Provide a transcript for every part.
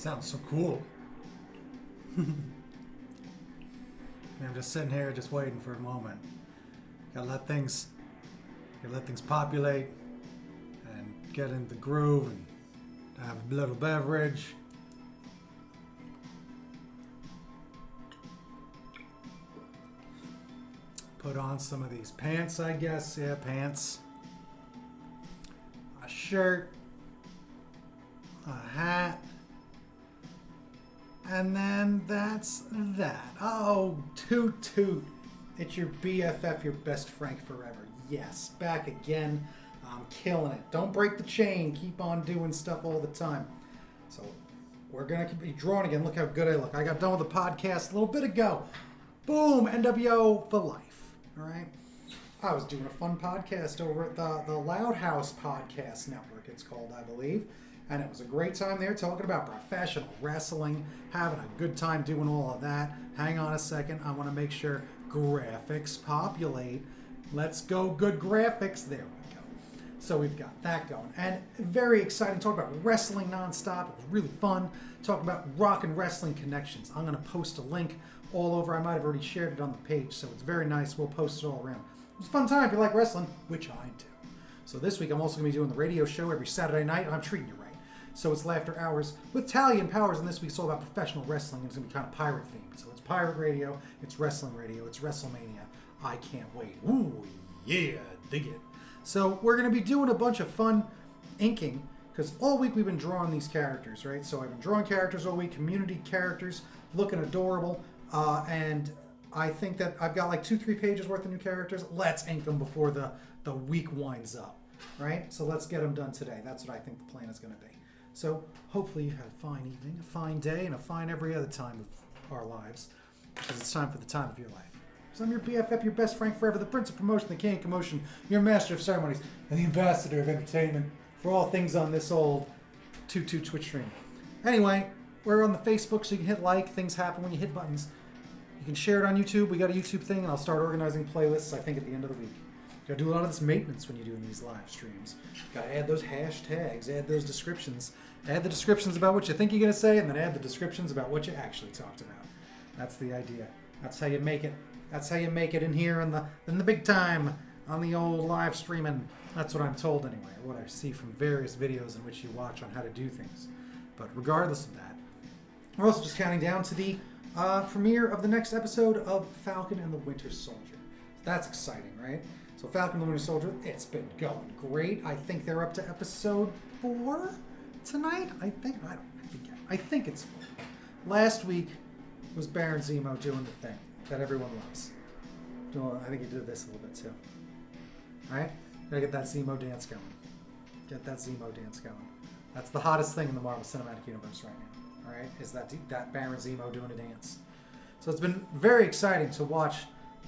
Sounds so cool. I'm just sitting here, just waiting for a moment. Gotta let things populate and get in the groove and have a little beverage. Put on some of these pants, I guess. Yeah, pants. A shirt. A hat. And then that's that. Oh, toot toot. It's your BFF, your best Frank forever. Yes, back again. I'm killing it. Don't break the chain. Keep on doing stuff all the time. So we're going to be drawing again. Look how good I look. I got done with the podcast a little bit ago. Boom, NWO for life. All right. I was doing a fun podcast over at the Loud House Podcast Network, it's called, I believe. And it was a great time there talking about professional wrestling, having a good time doing all of that. Hang on a second. I want to make sure graphics populate. Let's go, good graphics. There we go. So we've got that going. And very exciting. Talk about wrestling nonstop. It was really fun. Talk about rock and wrestling connections. I'm going to post a link all over. I might have already shared it on the page, so it's very nice. We'll post it all around. It was a fun time if you like wrestling, which I do. So this week I'm also going to be doing the radio show every Saturday night. I'm treating you right. So it's Laughter Hours with Tally and Powers, and this week's all about professional wrestling, and it's going to be kind of pirate themed. So it's pirate radio, it's wrestling radio, it's WrestleMania. I can't wait. Ooh, yeah, dig it. So we're going to be doing a bunch of fun inking, because all week we've been drawing these characters, right? So I've been drawing characters all week, community characters, looking adorable, and I think that I've got like 2-3 pages worth of new characters. Let's ink them before the week winds up, right? So let's get them done today. That's what I think the plan is going to be. So hopefully you had a fine evening, a fine day, and a fine every other time of our lives, because it's time for the time of your life. So I'm your BFF, your best Frank forever, the Prince of Promotion, the King of Commotion, your Master of Ceremonies, and the Ambassador of Entertainment for all things on this old Toot Toot Twitch stream. Anyway, we're on the Facebook, so you can hit like. Things happen when you hit buttons. You can share it on YouTube. We got a YouTube thing, and I'll start organizing playlists, I think, at the end of the week. You gotta do a lot of this maintenance when you're doing these live streams. Gotta add those hashtags, add those descriptions, add the descriptions about what you think you're gonna say, and then add the descriptions about what you actually talked about. That's the idea. That's how you make it. That's how you make it in here in the big time on the old live streaming. That's what I'm told anyway, or what I see from various videos in which you watch on how to do things. But regardless of that, we're also just counting down to the premiere of the next episode of Falcon and the Winter Soldier. That's exciting, right? So Falcon the Winter Soldier, it's been going great. I think they're up to episode 4 tonight. I think it's 4. Last week was Baron Zemo doing the thing that everyone loves. I think he did this a little bit too. All right? Gotta get that Zemo dance going. Get that Zemo dance going. That's the hottest thing in the Marvel Cinematic Universe right now. All right? Is that Baron Zemo doing a dance. So it's been very exciting to watch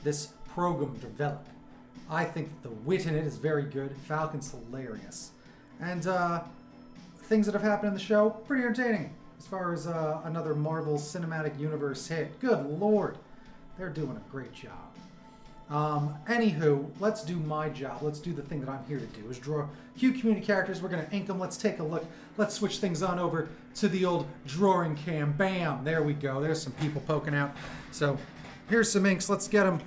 this program develop. I think the wit in it is very good. Falcon's hilarious. And things that have happened in the show, pretty entertaining. As far as another Marvel Cinematic Universe hit. Good Lord. They're doing a great job. Anywho, let's do my job. Let's do the thing that I'm here to do, is draw cute community characters. We're going to ink them. Let's take a look. Let's switch things on over to the old drawing cam. Bam. There we go. There's some people poking out. So here's some inks. Let's get them.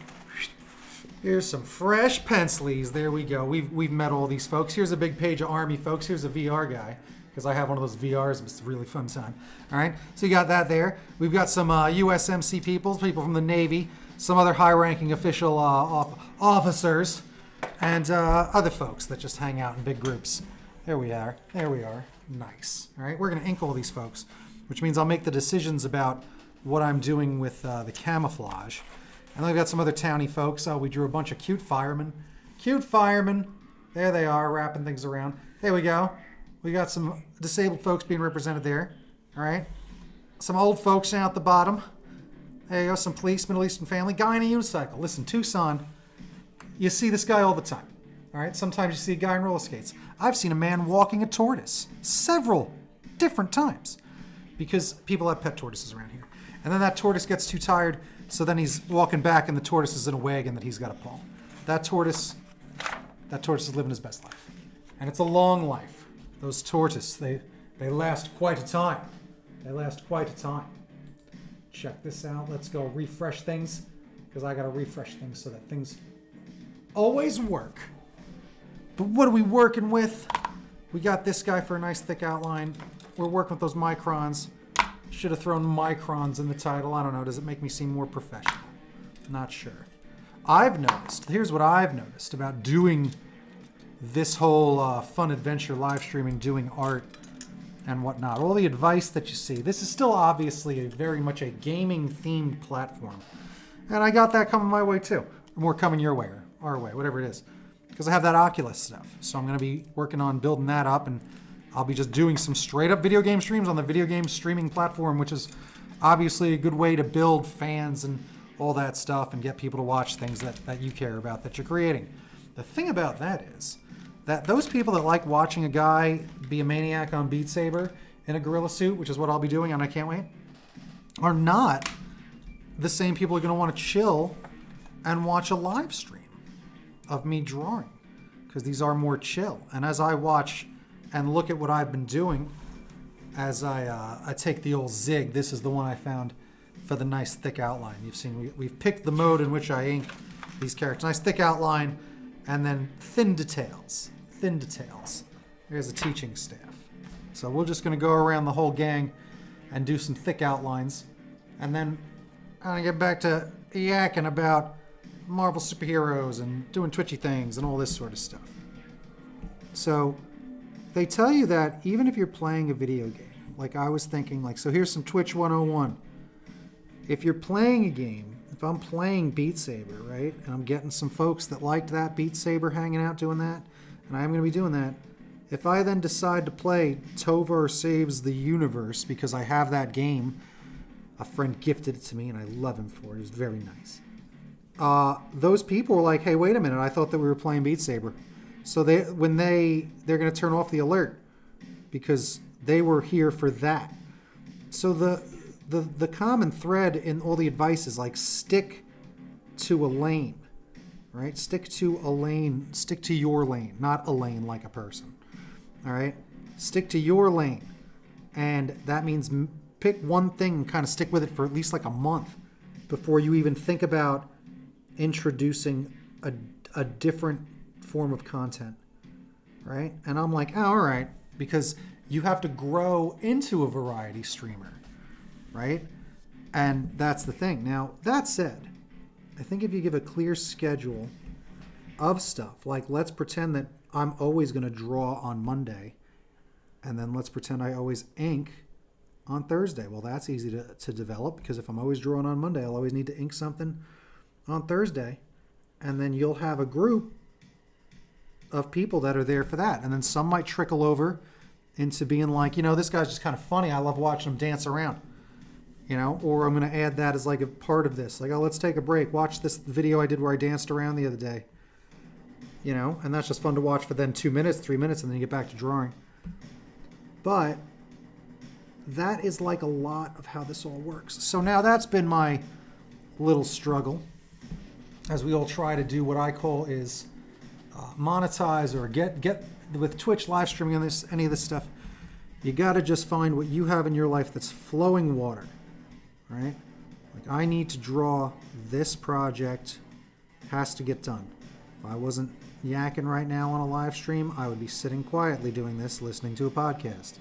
Here's some fresh pencilies. There we go. We've met all these folks. Here's a big page of Army folks. Here's a VR guy, because I have one of those VRs. It's a really fun time. All right. So you got that there. We've got some USMC people from the Navy, some other high-ranking official officers, and other folks that just hang out in big groups. There we are. There we are. Nice. All right. We're going to ink all these folks, which means I'll make the decisions about what I'm doing with the camouflage. And then we've got some other towny folks. Oh, we drew a bunch of cute firemen. Cute firemen. There they are, wrapping things around. There we go. We got some disabled folks being represented there. All right. Some old folks down at the bottom. There you go. Some police, Middle Eastern family. Guy in a unicycle. Listen, Tucson, you see this guy all the time. All right. Sometimes you see a guy in roller skates. I've seen a man walking a tortoise several different times, because people have pet tortoises around here. And then that tortoise gets too tired, so then he's walking back and the tortoise is in a wagon that he's got to pull. That tortoise is living his best life. And it's a long life. Those tortoises, they last quite a time. They last quite a time. Check this out. Let's go refresh things, because I got to refresh things so that things always work. But what are we working with? We got this guy for a nice thick outline. We're working with those microns. Should have thrown microns in the title. I don't know. Does it make me seem more professional? Not sure. I've noticed, here's what I've noticed about doing this whole fun adventure live streaming, doing art and whatnot. All the advice that you see. This is still obviously very much a gaming themed platform. And I got that coming my way too. Or more coming your way or our way, whatever it is. Because I have that Oculus stuff. So I'm going to be working on building that up, and I'll be just doing some straight up video game streams on the video game streaming platform, which is obviously a good way to build fans and all that stuff and get people to watch things that you care about, that you're creating. The thing about that is that those people that like watching a guy be a maniac on Beat Saber in a gorilla suit, which is what I'll be doing, and I can't wait, are not the same people who are going to want to chill and watch a live stream of me drawing, because these are more chill. And as I watch and look at what I've been doing, as I take the old Zig, this is the one I found for the nice thick outline. You've seen we've picked the mode in which I ink these characters. Nice thick outline, and then thin details. Thin details. There's a teaching staff. So we're just going to go around the whole gang and do some thick outlines, and then I'm going to get back to yakking about Marvel superheroes and doing twitchy things and all this sort of stuff. So they tell you that even if you're playing a video game, like I was thinking, like, so here's some Twitch 101. If you're playing a game, if I'm playing Beat Saber, right, and I'm getting some folks that liked that Beat Saber hanging out doing that, and I'm going to be doing that, if I then decide to play Tovar Saves the Universe because I have that game, a friend gifted it to me and I love him for it. It was very nice. Those people were like, hey, wait a minute, I thought that we were playing Beat Saber. So they're going to turn off the alert because they were here for that. So the common thread in all the advice is like, stick to a lane, right? Stick to a lane, stick to your lane, not a lane like a person, all right? Stick to your lane. And that means pick one thing and kind of stick with it for at least like a month before you even think about introducing a different form of content, right? And I'm like, oh, all right, because you have to grow into a variety streamer, right? And that's the thing. Now, that said, I think if you give a clear schedule of stuff, like let's pretend that I'm always going to draw on Monday, and then let's pretend I always ink on Thursday. Well, that's easy to develop, because if I'm always drawing on Monday, I'll always need to ink something on Thursday, and then you'll have a group of people that are there for that. And then some might trickle over into being like, you know, this guy's just kind of funny. I love watching him dance around, you know, or I'm going to add that as like a part of this. Like, oh, let's take a break. Watch this video I did where I danced around the other day, you know, and that's just fun to watch for then 2 minutes, 3 minutes, and then you get back to drawing. But that is like a lot of how this all works. So now that's been my little struggle as we all try to do what I call is monetize or get with Twitch live streaming on this, any of this stuff. You got to just find what you have in your life that's flowing water, right? Like, I need to draw this project, has to get done. If I wasn't yakking right now on a live stream, I would be sitting quietly doing this, listening to a podcast,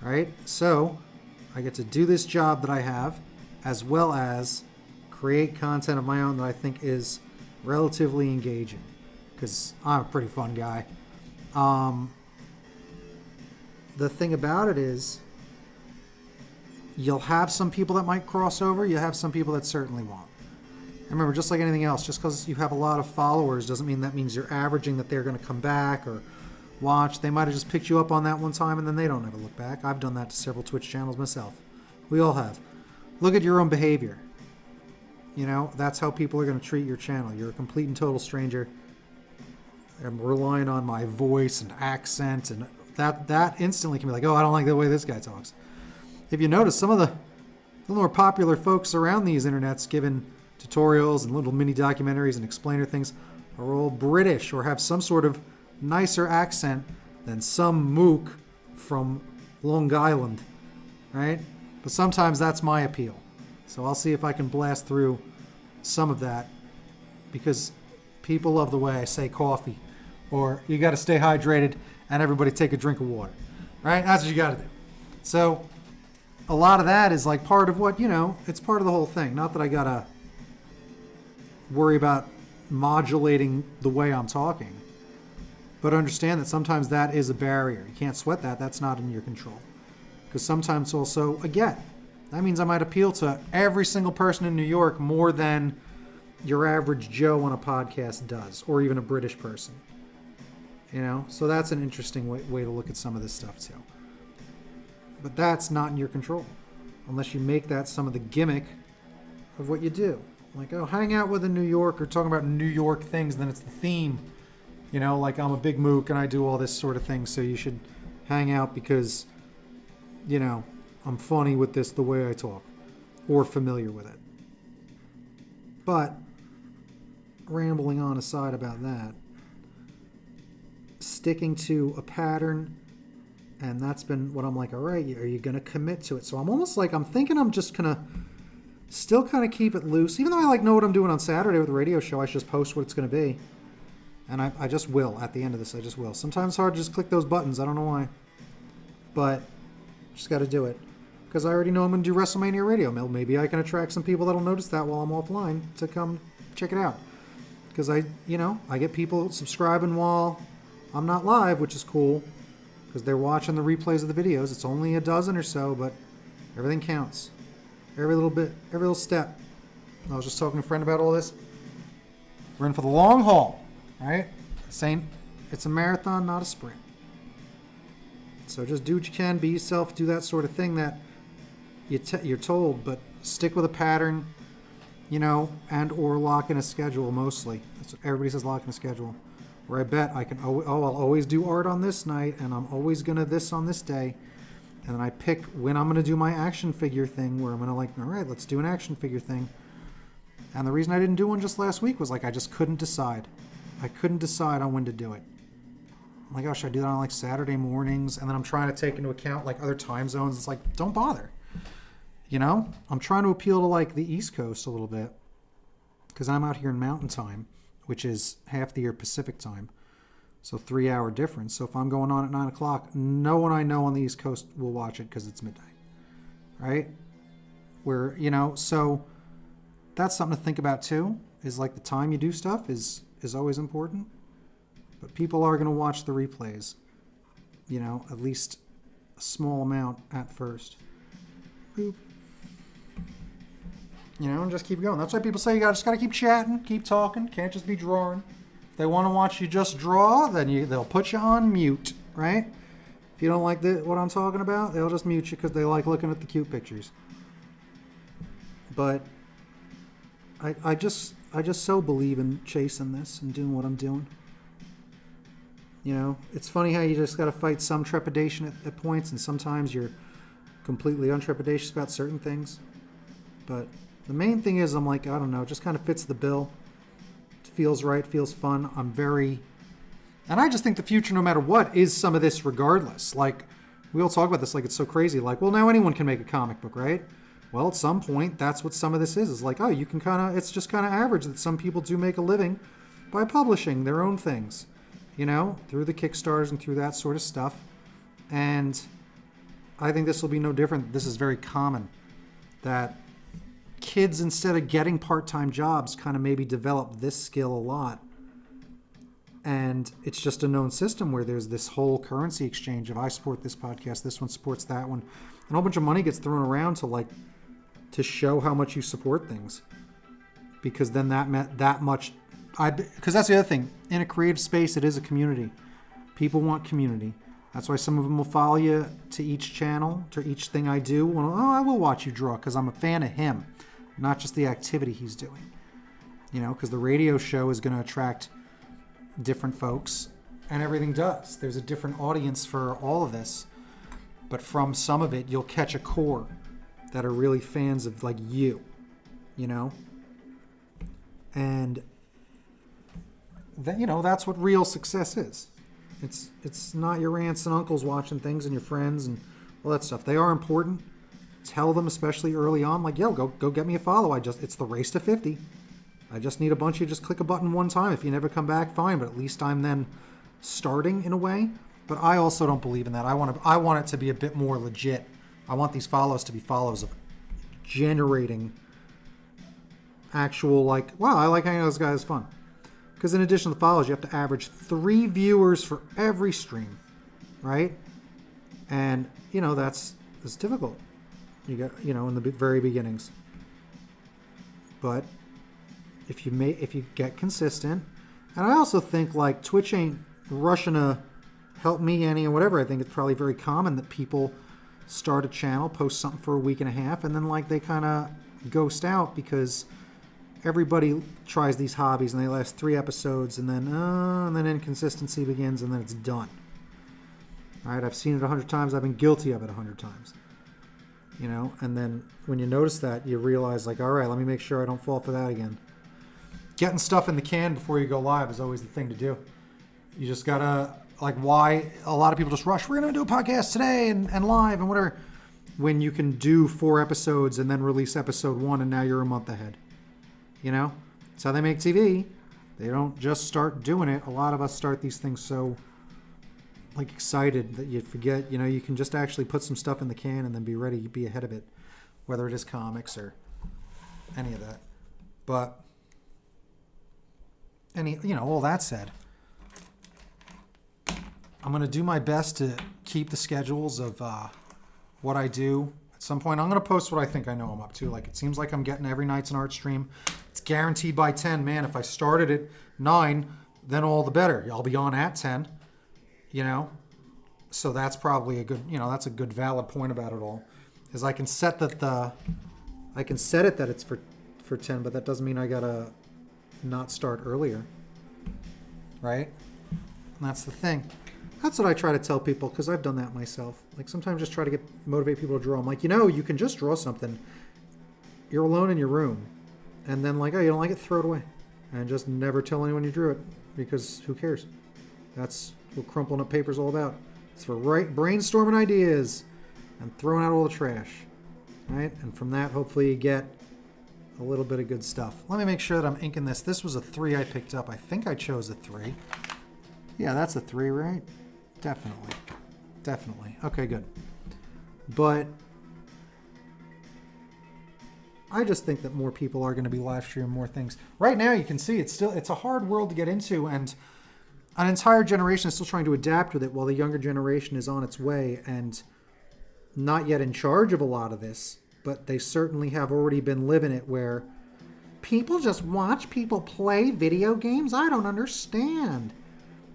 right? So I get to do this job that I have, as well as create content of my own that I think is relatively engaging, because I'm a pretty fun guy. The thing about it is, you'll have some people that might cross over. You have some people that certainly won't. And remember, just like anything else, just because you have a lot of followers doesn't mean that means you're averaging that they're going to come back or watch. They might have just picked you up on that one time and then they don't ever look back. I've done that to several Twitch channels myself. We all have. Look at your own behavior. You know, that's how people are going to treat your channel. You're a complete and total stranger. I'm relying on my voice and accent, and that instantly can be like, oh, I don't like the way this guy talks. If you notice, some of the more popular folks around these internets giving tutorials and little mini documentaries and explainer things are all British or have some sort of nicer accent than some mook from Long Island. right? But sometimes that's my appeal. So I'll see if I can blast through some of that, because people love the way I say coffee, or you got to stay hydrated and everybody take a drink of water, right? That's what you got to do. So a lot of that is like part of what, it's part of the whole thing. Not that I got to worry about modulating the way I'm talking, but understand that sometimes that is a barrier. You can't sweat that. That's not in your control. Because sometimes also, again, that means I might appeal to every single person in New York more than your average Joe on a podcast does, or even a British person. So that's an interesting way to look at some of this stuff too. But that's not in your control, unless you make that some of the gimmick of what you do. Like, oh, hang out with a New Yorker, talking about New York things, then it's the theme. Like I'm a big mook and I do all this sort of thing, so you should hang out because, I'm funny with this the way I talk, or familiar with it. But, rambling on aside about that, sticking to a pattern, and that's been what I'm like, all right, are you going to commit to it? So I'm almost like, I'm thinking I'm just going to still kind of keep it loose. Even though I know what I'm doing on Saturday with the radio show, I should just post what it's going to be. And I just will. At the end of this, I just will. Sometimes it's hard to just click those buttons. I don't know why. But just got to do it. Because I already know I'm going to do WrestleMania Radio. Maybe I can attract some people that'll notice that while I'm offline to come check it out. Because I get people subscribing while I'm not live, which is cool. Because they're watching the replays of the videos. It's only a dozen or so, but everything counts. Every little bit, every little step. I was just talking to a friend about all this. We're in for the long haul. Right? Saying it's a marathon, not a sprint. So just do what you can, be yourself, do that sort of thing that you're told, but stick with a pattern, and or lock in a schedule mostly. That's what everybody says, lock in a schedule. Where I bet I can, I'll always do art on this night, and I'm always going to this on this day. And then I pick when I'm going to do my action figure thing, where I'm going to all right, let's do an action figure thing. And the reason I didn't do one just last week was I just couldn't decide. I couldn't decide on when to do it. I'm like, oh, should I do that on Saturday mornings? And then I'm trying to take into account other time zones. It's like, don't bother. I'm trying to appeal to the East Coast a little bit, because I'm out here in Mountain Time, which is half the year Pacific Time. So 3-hour difference. So if I'm going on at 9 o'clock, no one I know on the East Coast will watch it because it's midnight. Right? Where, so that's something to think about too, is the time you do stuff is always important, but people are going to watch the replays, at least a small amount at first. Boop. And just keep going. That's why people say you just got to keep chatting, keep talking, can't just be drawing. If they want to watch you just draw, then they'll put you on mute, right? If you don't like what I'm talking about, they'll just mute you because they like looking at the cute pictures. But I just so believe in chasing this and doing what I'm doing. It's funny how you just got to fight some trepidation at points, and sometimes you're completely untrepidatious about certain things. But the main thing is, I'm I don't know, it just kind of fits the bill. It feels right, feels fun. And I just think the future, no matter what, is some of this regardless. We all talk about this it's so crazy. Well, now anyone can make a comic book, right? Well, at some point, that's what some of this is. It's oh, you can it's just kind of average that some people do make a living by publishing their own things, through the Kickstarters and through that sort of stuff. And I think this will be no different. This is very common, that kids, instead of getting part-time jobs, kind of maybe develop this skill a lot. And it's just a known system where there's this whole currency exchange of I support this podcast, this one supports that one. And a whole bunch of money gets thrown around to show how much you support things, because then that meant that much. Because that's the other thing, in a creative space, it is a community. People want community. That's why some of them will follow you to each channel, to each thing I do. Well, I will watch you draw because I'm a fan of him, not just the activity he's doing. Because the radio show is going to attract different folks, and everything does. There's a different audience for all of this, but from some of it, you'll catch a core that are really fans of you, and that, that's what real success is. It's not your aunts and uncles watching things and your friends and all that stuff. They are important, tell them, especially early on, like, yo, go get me a follow. It's the race to 50. I just need a bunch of you just click a button one time. If you never come back, fine, but at least I'm then starting in a way. But I also don't believe in that. I want it to be a bit more legit. I want these follows to be follows of generating actual, like, wow, I like hanging out with this guy, it's fun. Because in addition to the follows, you have to average 3 viewers for every stream, right? And, you know, it's difficult. You got, you know, in the very beginnings. But if you get consistent, and I also think, like, Twitch ain't rushing to help me any or whatever. I think it's probably very common that people start a channel, post something for a week and a half, and then, like, they kind of ghost out because everybody tries these hobbies and they last 3 episodes, and then inconsistency begins, and then it's done. All right, I've seen it 100 times. I've been guilty of it 100 times. You know, and then when you notice that, you realize, like, all right, let me make sure I don't fall for that again. Getting stuff in the can before you go live is always the thing to do. You just gotta, like, why a lot of people just rush, we're gonna do a podcast today and live and whatever, when you can do 4 episodes and then release episode 1 and now you're a month ahead. You know, that's how they make TV. They don't just start doing it. A lot of us start these things so, like, excited that you forget, you know, you can just actually put some stuff in the can and then be ready, be ahead of it, whether it is comics or any of that. But you know, all that said, I'm going to do my best to keep the schedules of what I do. At some point, I'm going to post what I think I know I'm up to. Like, it seems like I'm getting every night's an art stream. It's guaranteed by 10. Man, if I started at 9, then all the better. I'll be on at 10, you know? So that's probably a good, you know, that's a good valid point about it all. Is I can set it that it's for 10, but that doesn't mean I got to not start earlier. Right? And that's the thing. That's what I try to tell people, because I've done that myself. Like, sometimes just try to motivate people to draw. I'm like, you know, you can just draw something. You're alone in your room. And then, like, oh, you don't like it? Throw it away. And just never tell anyone you drew it, because who cares? That's what crumpling up paper's all about. It's for brainstorming ideas and throwing out all the trash. Right? And from that, hopefully you get a little bit of good stuff. Let me make sure that I'm inking this. This was a 3 I picked up. I think I chose a 3. Yeah, that's a 3, right? Definitely. Okay, good. But I just think that more people are going to be live streaming more things. Right now, you can see it's a hard world to get into, and an entire generation is still trying to adapt with it, while the younger generation is on its way and not yet in charge of a lot of this, but they certainly have already been living it, where people just watch people play video games. I don't understand.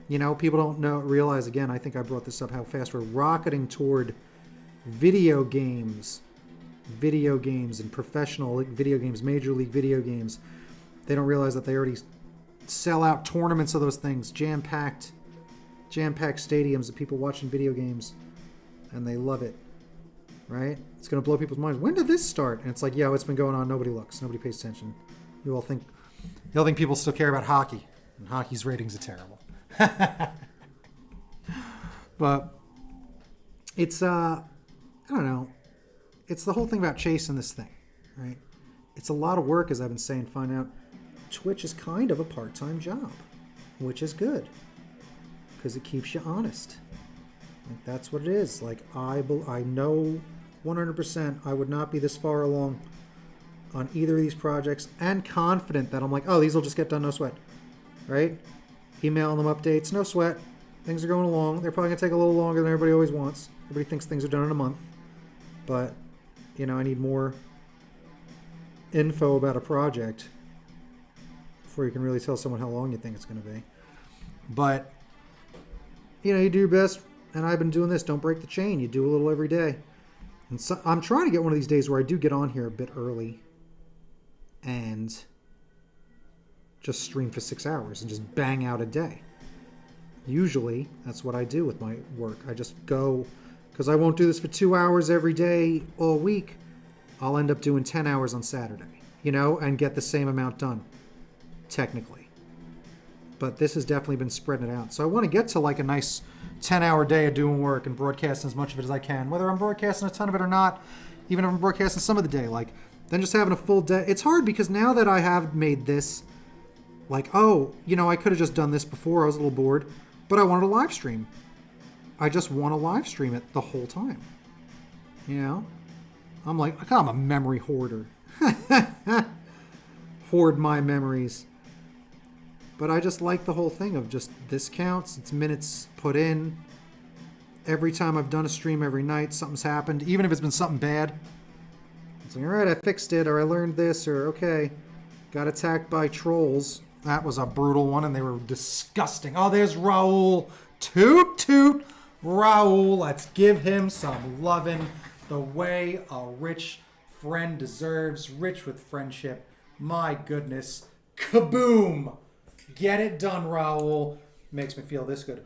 You know, people don't realize, again, I think I brought this up, how fast we're rocketing toward video games and professional video games, major league video games. They don't realize that they already sell out tournaments of those things, jam-packed stadiums of people watching video games, and they love it, right? It's going to blow people's minds. When did this start? And it's like, yeah, it's been going on. Nobody looks. Nobody pays attention. You'll think people still care about hockey, and hockey's ratings are terrible. But it's I don't know, it's the whole thing about chasing this thing, right? It's a lot of work, as I've been saying. Find out Twitch is kind of a part-time job, which is good because it keeps you honest. Like, that's what it is. Like, I know 100% I would not be this far along on either of these projects, and confident that I'm like, oh, these will just get done, no sweat, right? Emailing them updates, no sweat. Things are going along. They're probably going to take a little longer than everybody always wants. Everybody thinks things are done in a month. But, you know, I need more info about a project before you can really tell someone how long you think it's going to be. But, you know, you do your best. And I've been doing this. Don't break the chain. You do a little every day. And so, I'm trying to get one of these days where I do get on here a bit early and just stream for 6 hours and just bang out a day. Usually, that's what I do with my work. I just go, because I won't do this for 2 hours every day all week. I'll end up doing 10 hours on Saturday, you know, and get the same amount done, technically. But this has definitely been spreading it out. So I want to get to like a nice 10-hour day of doing work and broadcasting as much of it as I can. Whether I'm broadcasting a ton of it or not, even if I'm broadcasting some of the day, like, then just having a full day. It's hard because now that I have made this, like, oh, you know, I could have just done this before. I was a little bored, but I wanted to live stream. I just want to live stream it the whole time. You know? I'm like, I'm a memory hoarder. Hoard my memories. But I just like the whole thing of just this counts. It's minutes put in. Every time I've done a stream every night, something's happened. Even if it's been something bad. It's like, all right, I fixed it, or I learned this, or okay, got attacked by trolls. That was a brutal one, and they were disgusting. Oh, there's Raul. Toot, toot. Raul, let's give him some lovin'. The way a rich friend deserves. Rich with friendship. My goodness. Kaboom. Get it done, Raul. Makes me feel this good.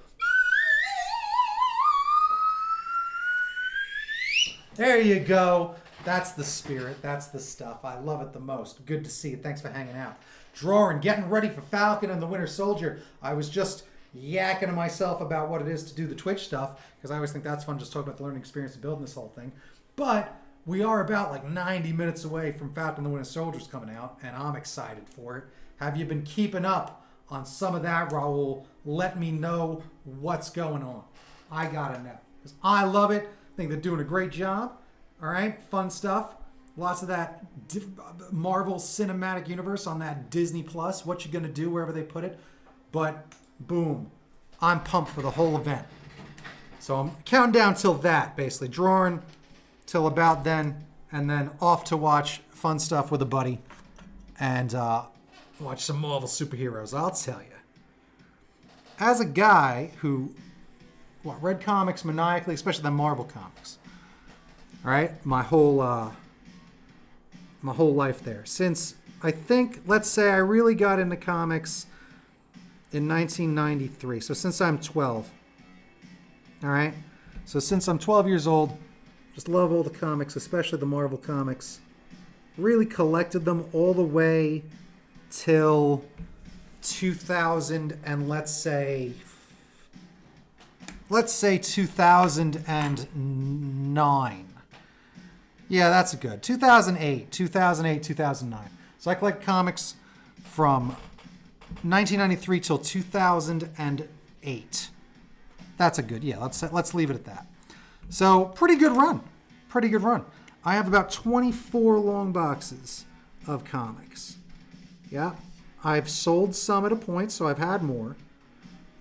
There you go. That's the spirit. That's the stuff. I love it the most. Good to see you. Thanks for hanging out. Drawing, getting ready for Falcon and the Winter Soldier. I was just yakking to myself about what it is to do the Twitch stuff, because I always think that's fun, just talking about the learning experience of building this whole thing. But we are about like 90 minutes away from Falcon and the Winter Soldier's coming out, and I'm excited for it. Have you been keeping up on some of that, Raul? Let me know what's going on. I gotta know, because I love it. I think they're doing a great job. All right, fun stuff. Lots of that Marvel Cinematic Universe on that Disney Plus. What you gonna do wherever they put it? But boom, I'm pumped for the whole event. So I'm counting down till that, basically drawing till about then, and then off to watch fun stuff with a buddy and watch some Marvel superheroes. I'll tell you, as a guy who read comics maniacally, especially the Marvel comics. All right, my whole life there. Since I think, let's say, I really got into comics in 1993. So since I'm 12. All right, so since I'm 12 years old, just love all the comics, especially the Marvel comics. Really collected them all the way till 2000 and let's say 2009. Yeah, that's good. 2008, 2009. So I collect comics from 1993 till 2008. That's a good, yeah, let's leave it at that. So pretty good run. Pretty good run. I have about 24 long boxes of comics. Yeah. I've sold some at a point, so I've had more.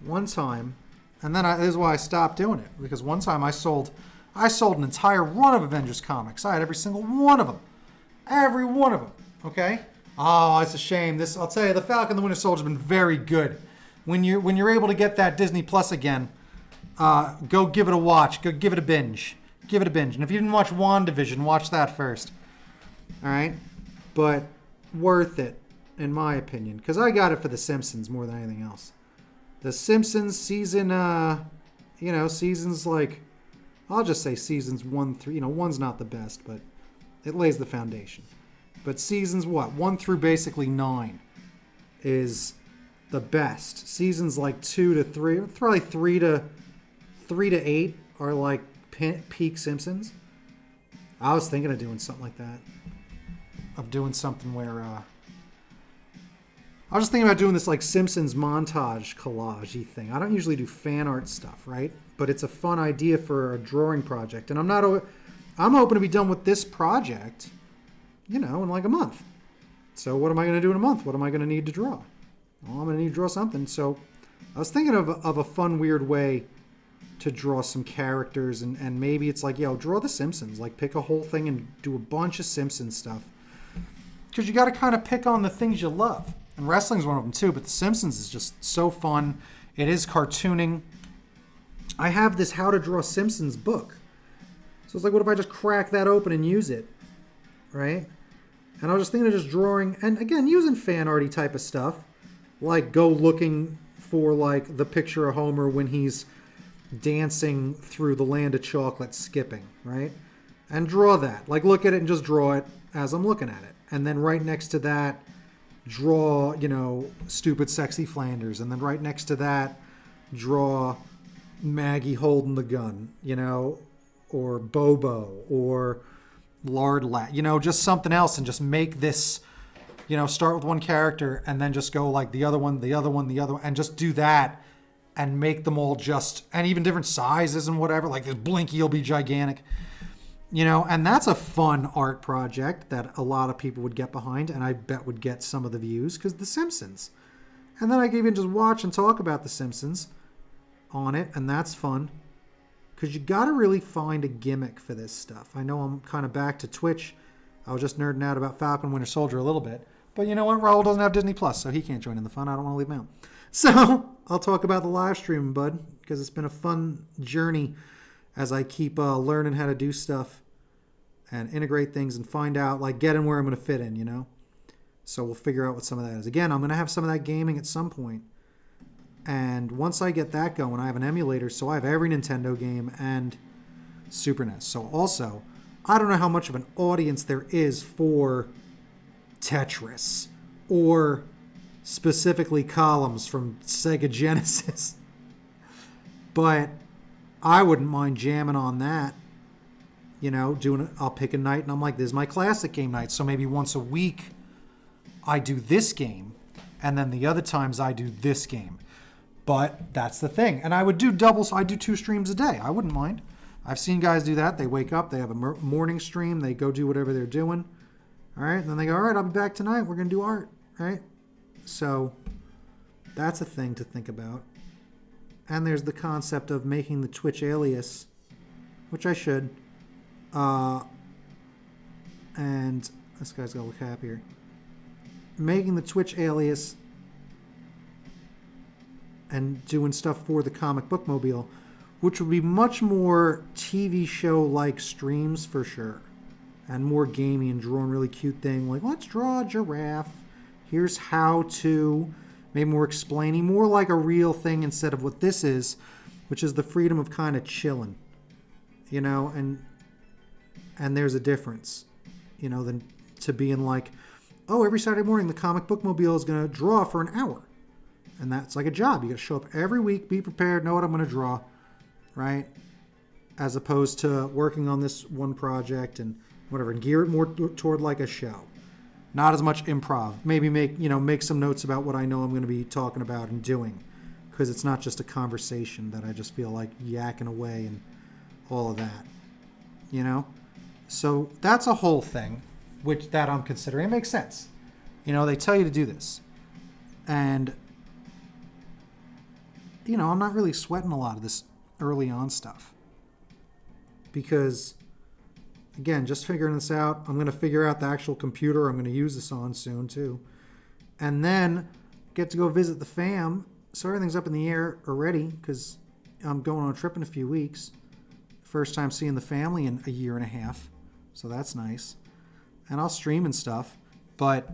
One time, and then this is why I stopped doing it, because one time I sold an entire run of Avengers comics. I had every single one of them. Every one of them. Okay? Oh, it's a shame. I'll tell you, the Falcon the Winter Soldier has been very good. When you're able to get that Disney Plus again, go give it a watch. Go give it a binge. Give it a binge. And if you didn't watch WandaVision, watch that first. All right? But worth it, in my opinion, because I got it for The Simpsons more than anything else. The Simpsons season, seasons like, I'll just say seasons 1 through, one's not the best, but it lays the foundation. But seasons 1 through basically 9 is the best. Seasons like 2 to 3, probably 3 to 8 are like peak Simpsons. I was thinking of doing something like that. Of doing something where, I was just thinking about doing this like Simpsons montage collage-y thing. I don't usually do fan art stuff, right? But it's a fun idea for a drawing project. And I'm hoping to be done with this project, in like a month. So what am I going to do in a month? What am I going to need to draw? Well, I'm going to need to draw something. So I was thinking of a fun, weird way to draw some characters. And maybe it's like, draw the Simpsons. Like pick a whole thing and do a bunch of Simpsons stuff. Because you got to kind of pick on the things you love. And wrestling's one of them too, but The Simpsons is just so fun. It is cartooning. I have this How to Draw Simpsons book. So it's like, what if I just crack that open and use it? Right? And I was just thinking of just drawing, and again, using fan arty type of stuff. Like go looking for like the picture of Homer when he's dancing through the land of chocolate skipping, right? And draw that. Like look at it and just draw it as I'm looking at it. And then right next to that, draw, stupid sexy Flanders. And then right next to that, draw Maggie holding the gun, or Bobo, or, you know, just something else, and just make this, you know, start with one character and then just go like the other one, and just do that and make them all just, and even different sizes and whatever. Like this Blinky will be gigantic, you know, and that's a fun art project that a lot of people would get behind, and I bet would get some of the views because The Simpsons. And then I can even just watch and talk about The Simpsons on it, and that's fun. Because you got to really find a gimmick for this stuff. I know I'm kind of back to Twitch. I was just nerding out about Falcon Winter Soldier a little bit. But you know what? Raul doesn't have Disney Plus, so he can't join in the fun. I don't want to leave him out. So I'll talk about the live stream, bud, because it's been a fun journey as I keep learning how to do stuff and integrate things and find out, like, getting where I'm going to fit in, you know? So we'll figure out what some of that is. Again, I'm going to have some of that gaming at some point. And once I get that going, I have an emulator, so I have every Nintendo game and Super NES. So also, I don't know how much of an audience there is for Tetris or specifically Columns from Sega Genesis. But I wouldn't mind jamming on that. You know, I'll pick a night and I'm like, this is my classic game night. So maybe once a week I do this game, and then the other times I do this game. But that's the thing. And I would do doubles. I do 2 streams a day. I wouldn't mind. I've seen guys do that. They wake up, they have a morning stream, they go do whatever they're doing. All right. And then they go, all right, I'll be back tonight. We're going to do art. Right. So that's a thing to think about. And there's the concept of making the Twitch alias, which I should. And this guy's got to look happier. Making the Twitch alias and doing stuff for the comic book mobile, which would be much more TV show-like streams for sure, and more gamey and drawing really cute thing like, let's draw a giraffe. Here's how to, maybe more explaining, more like a real thing instead of what this is, which is the freedom of kind of chilling, you know, and there's a difference, you know, than to being like, oh, every Saturday morning the comic book mobile is going to draw for an hour. And that's like a job. You got to show up every week, be prepared, know what I'm going to draw, right? As opposed to working on this one project and whatever, and gear it more toward like a show. Not as much improv. Maybe make some notes about what I know I'm going to be talking about and doing, because it's not just a conversation that I just feel like yakking away and all of that, you know? So that's a whole thing, which that I'm considering. It makes sense. You know, they tell you to do this. And you know, I'm not really sweating a lot of this early on stuff because, again, just figuring this out. I'm going to figure out the actual computer I'm going to use this on soon too. And then get to go visit the fam. So everything's up in the air already because I'm going on a trip in a few weeks. First time seeing the family in a year and a half. So that's nice. And I'll stream and stuff, but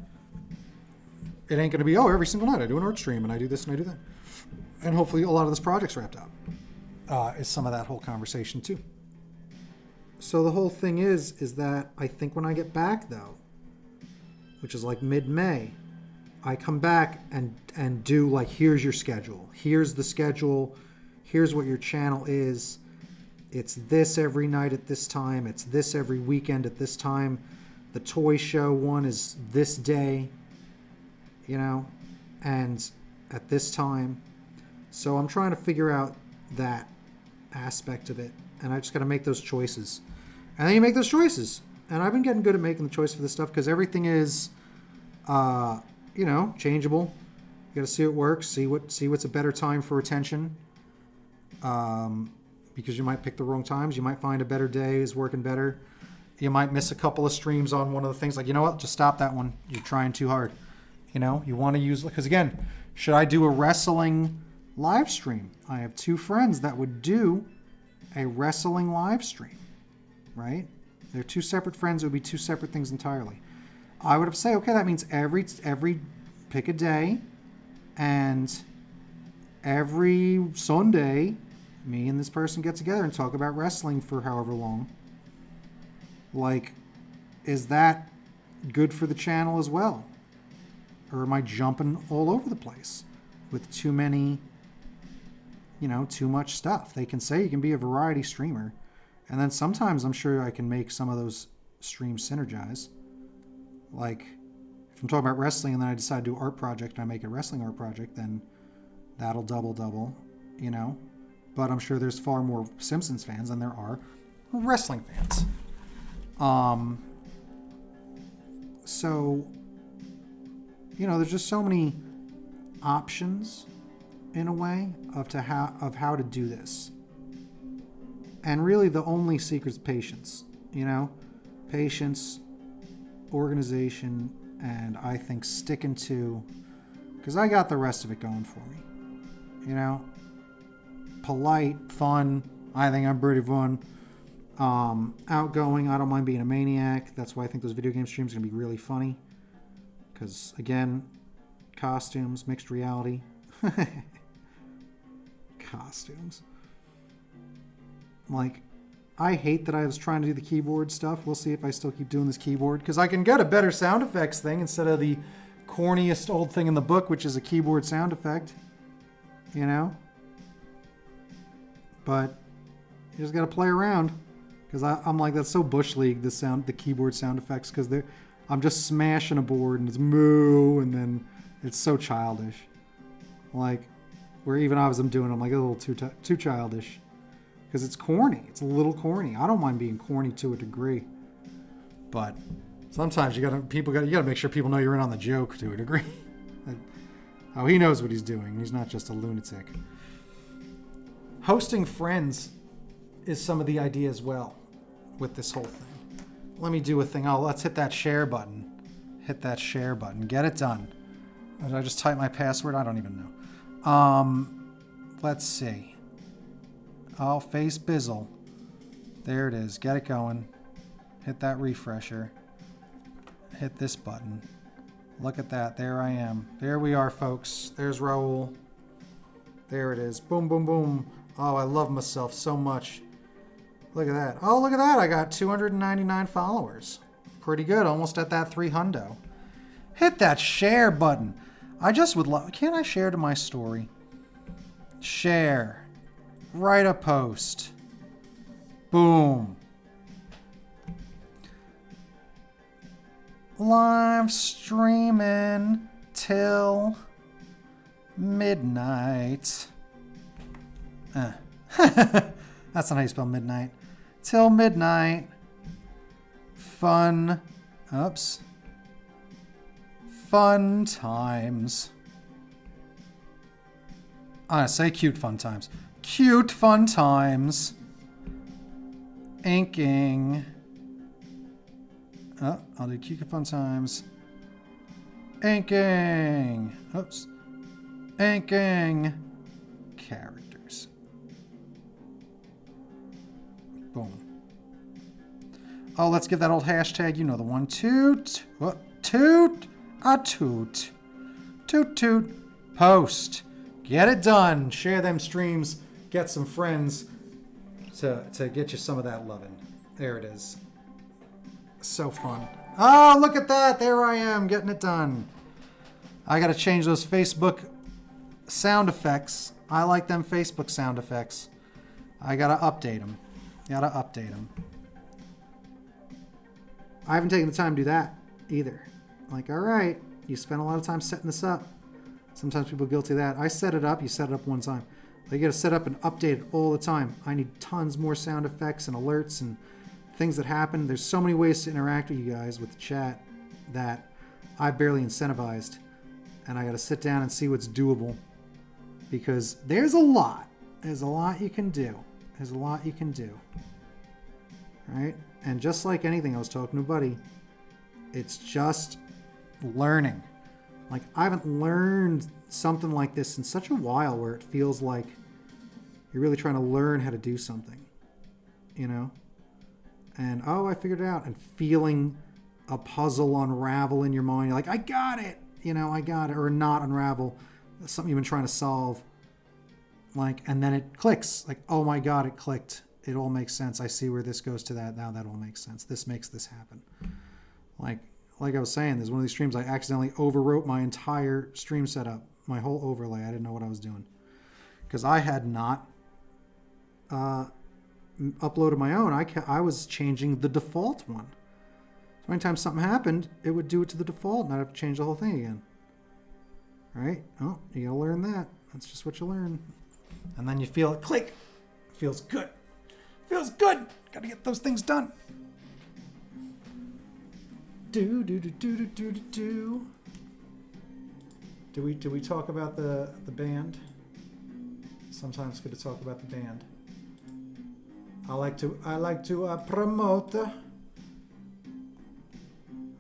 it ain't going to be, oh, every single night I do an art stream and I do this and I do that. And hopefully a lot of this project's wrapped up. Is some of that whole conversation too. So the whole thing is that I think when I get back though, which is like mid-May, I come back and do like, here's your schedule. Here's the schedule. Here's what your channel is. It's this every night at this time. It's this every weekend at this time. The toy show one is this day, you know, and at this time. So I'm trying to figure out that aspect of it. And I just got to make those choices. And then you make those choices. And I've been getting good at making the choice for this stuff because everything is, you know, changeable. You got to see what works, see what's a better time for attention. Because you might pick the wrong times. You might find a better day is working better. You might miss a couple of streams on one of the things. Like, you know what? Just stop that one. You're trying too hard. You know, you want to use, because again, should I do a wrestling live stream? I have 2 friends that would do a wrestling live stream, right? They're 2 separate friends. It would be 2 separate things entirely. I would have say, okay, that means every pick a day, and every Sunday, me and this person get together and talk about wrestling for however long. Like, is that good for the channel as well? Or am I jumping all over the place with too many, you know, too much stuff? They can say you can be a variety streamer. And then sometimes I'm sure I can make some of those streams synergize. Like, if I'm talking about wrestling and then I decide to do art project and I make a wrestling art project, then that'll double, you know? But I'm sure there's far more Simpsons fans than there are wrestling fans. So, you know, there's just so many options in a way of how to do this. And really the only secret is patience, you know? Patience, organization, and I think sticking to, because I got the rest of it going for me. You know? Polite, fun. I think I'm pretty fun. Outgoing. I don't mind being a maniac. That's why I think those video game streams are going to be really funny. Because, again, costumes, mixed reality. Costumes. Like, I hate that I was trying to do the keyboard stuff. We'll see if I still keep doing this keyboard. Because I can get a better sound effects thing instead of the corniest old thing in the book, which is a keyboard sound effect. You know? But you just got to play around. Because I'm like, that's so Bush League, the keyboard sound effects. Because I'm just smashing a board and it's moo. And then it's so childish. Like, where even I'm doing, I'm like a little too childish. Because it's corny. It's a little corny. I don't mind being corny to a degree. But sometimes you gotta make sure people know you're in on the joke to a degree. Oh, he knows what he's doing. He's not just a lunatic. Hosting friends is some of the idea as well with this whole thing. Let me do a thing. Let's hit that share button. Hit that share button. Get it done. Did I just type my password? I don't even know. Let's see. Oh, face Bizzle. There it is. Get it going. Hit that refresher. Hit this button. Look at that. There I am. There we are, folks. There's Raul. There it is. Boom, boom, boom. Oh, I love myself so much. Look at that. Oh, look at that. I got 299 followers. Pretty good. Almost at that 300. Hit that share button. I just would love... Can't I share to my story? Share. Write a post. Boom. Live streaming till midnight. That's not how you spell midnight. Till midnight. Fun. Oops. Fun times. I say cute fun times. Cute fun times. Inking. Oh, I'll do cute fun times. Inking. Oops. Inking. Characters. Boom. Oh, let's give that old hashtag. You know the one. Toot. What? Toot. A toot. Toot toot. Post. Get it done. Share them streams. Get some friends to get you some of that loving. There it is. So fun. Oh, look at that. There I am getting it done. I got to change those Facebook sound effects. I like them Facebook sound effects. I got to update them. I haven't taken the time to do that either. Like, all right, you spent a lot of time setting this up. Sometimes people are guilty of that. I set it up. You set it up one time. You got to set up and update it all the time. I need tons more sound effects and alerts and things that happen. There's so many ways to interact with you guys with the chat that I barely incentivized. And I got to sit down and see what's doable. Because there's a lot. There's a lot you can do. There's a lot you can do. Right? And just like anything, I was talking to a buddy, it's just learning. Like, I haven't learned something like this in such a while where it feels like you're really trying to learn how to do something, you know? And, oh, I figured it out. And feeling a puzzle unravel in your mind. You're like, I got it. You know, I got it. Or not unravel. Something you've been trying to solve. Like, and then it clicks. Like, oh my God, it clicked. It all makes sense. I see where this goes to that. Now that all makes sense. This makes this happen. Like I was saying, there's one of these streams I accidentally overwrote my entire stream setup. My whole overlay. I didn't know what I was doing. Because I had not uploaded my own. I was changing the default one. So anytime something happened, it would do it to the default, and I'd have to change the whole thing again. Right? Oh, you gotta learn that. That's just what you learn. And then you feel it click. Feels good. Feels good. Gotta get those things done. Do. Do we talk about the band? Sometimes it's good to talk about the band. I like to promote.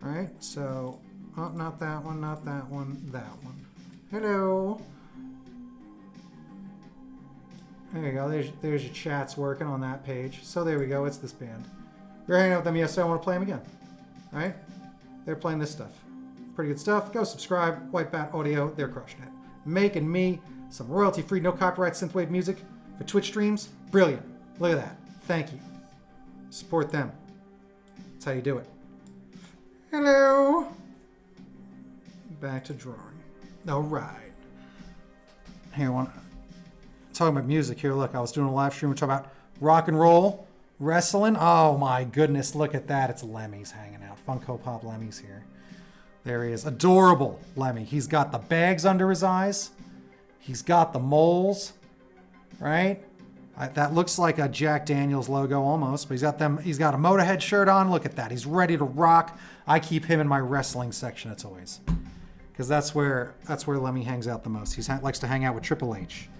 All right, so not that one, not that one, that one. Hello. There you go. There's your chats working on that page. So there we go. It's this band. We're hanging out with them yesterday. I want to play them again. All right? They're playing this stuff. Pretty good stuff. Go subscribe. White Bat Audio. They're crushing it. Making me some royalty-free, no copyright synthwave music for Twitch streams. Brilliant. Look at that. Thank you. Support them. That's how you do it. Hello. Back to drawing. All right. Here, talking about music here. Look, I was doing a live stream. We're talking about rock and roll wrestling. Oh my goodness, look at that. It's Lemmy's hanging out. Funko Pop Lemmy's here. There he is. Adorable Lemmy. He's got the bags under his eyes. He's got the moles, right? That looks like a Jack Daniels logo almost, but he's got a Motorhead shirt on. Look at that. He's ready to rock. I keep him in my wrestling section of toys because that's where Lemmy hangs out the most. He likes to hang out with Triple H.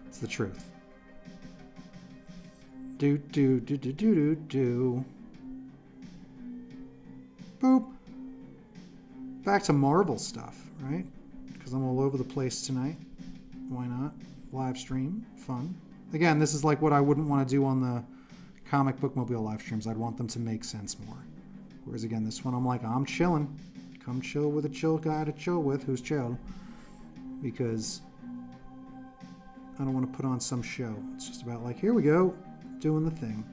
It's the truth. Do. Boop. Back to Marvel stuff, right? Because I'm all over the place tonight. Why not? Live stream, fun. Again, this is like what I wouldn't want to do on the comic book mobile live streams. I'd want them to make sense more. Whereas again, this one I'm like, I'm chilling. Come chill with a chill guy to chill with who's chill. Because I don't want to put on some show. It's just about like, here we go, doing the thing.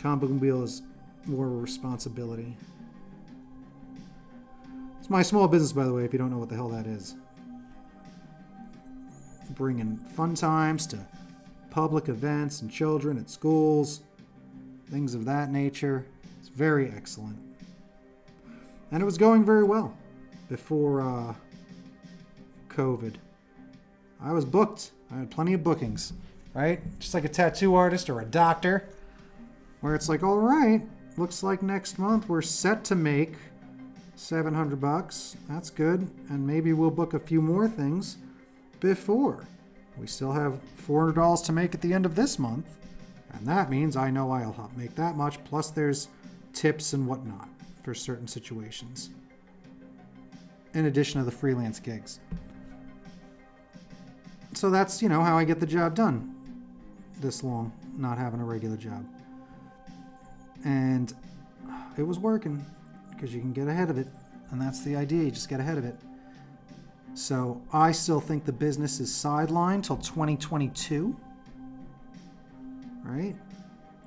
Comic book mobile is more of a responsibility. It's my small business, by the way, if you don't know what the hell that is. Bringing fun times to public events and children at schools, things of that nature. It's very excellent. And it was going very well before COVID. I was booked. I had plenty of bookings, right? Just like a tattoo artist or a doctor, where it's like, all right, looks like next month we're set to make $700. That's good. And maybe we'll book a few more things before. We still have $400 to make at the end of this month. And that means I know I'll make that much. Plus there's tips and whatnot for certain situations. In addition to the freelance gigs. So that's, how I get the job done this long, not having a regular job. And it was working because you can get ahead of it. And that's the idea. You just get ahead of it. So I still think the business is sidelined till 2022. Right?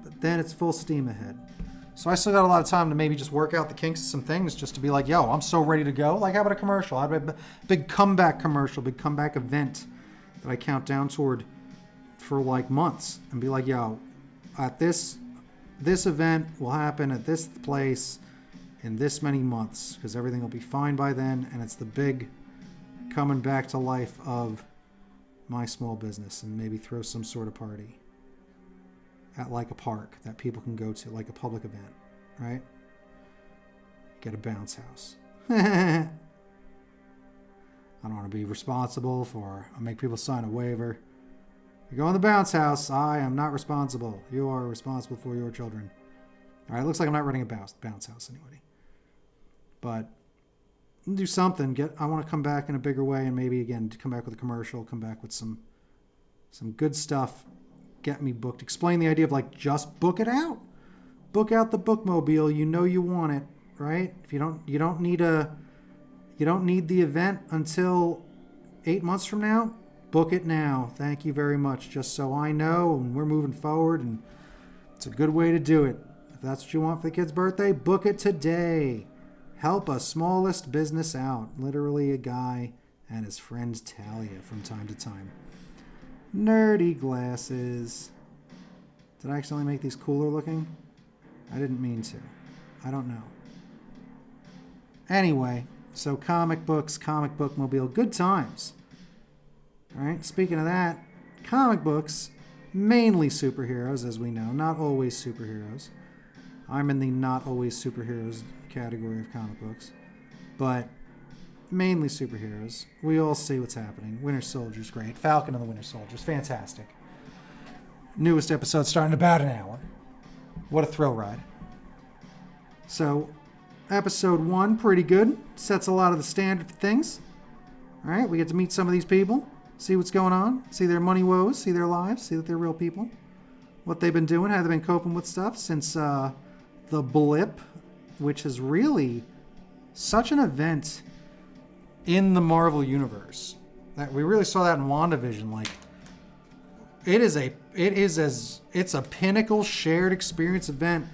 But then it's full steam ahead. So I still got a lot of time to maybe just work out the kinks of some things just to be like, yo, I'm so ready to go. Like, how about a commercial? How about a big comeback commercial, big comeback event that I count down toward for like months and be like, yo, at this event will happen at this place in this many months because everything will be fine by then. And it's the big coming back to life of my small business, and maybe throw some sort of party at like a park that people can go to, like a public event, right? Get a bounce house. I don't want to be responsible for, I make people sign a waiver. You go in the bounce house, I am not responsible. You are responsible for your children. All right, looks like I'm not running a bounce house anybody. But do something. I want to come back in a bigger way, and maybe again come back with a commercial, come back with some good stuff. Get me booked. Explain the idea of like just book it out. Book out the bookmobile. You want it, right? If you don't need the event until 8 months from now. Book it now. Thank you very much. Just so I know, and we're moving forward, and it's a good way to do it. If that's what you want for the kid's birthday, book it today. Help a smallest business out. Literally a guy and his friend Talia from time to time. Nerdy glasses. Did I accidentally make these cooler looking? I didn't mean to. I don't know. Anyway, so comic books, comic book mobile, good times. All right, speaking of that, comic books, mainly superheroes, as we know, not always superheroes. I'm in the not always superheroes category of comic books, but mainly superheroes. We all see what's happening. Winter Soldier's great. Falcon and the Winter Soldier's fantastic. Newest episode starting in about an hour. What a thrill ride. So, episode 1, pretty good. Sets a lot of the standard things. All right, we get to meet some of these people, see what's going on, see their money woes, see their lives, see that they're real people, what they've been doing, how they've been coping with stuff since the blip, which is really such an event in the Marvel universe. That we really saw that in WandaVision. Like, it's a pinnacle shared experience event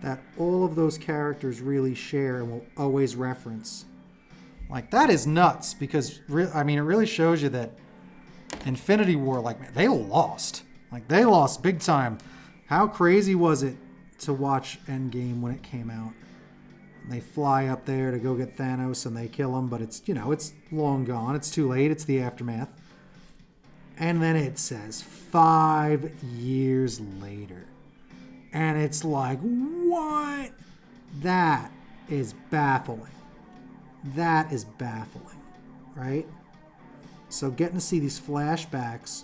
that all of those characters really share and will always reference. Like, that is nuts because, it really shows you that Infinity War, like, man, they lost. Like, they lost big time. How crazy was it to watch Endgame when it came out? They fly up there to go get Thanos and they kill him, but it's long gone. It's too late. It's the aftermath. And then it says 5 years later. And it's like, what? That is baffling. That is baffling, right? So getting to see these flashbacks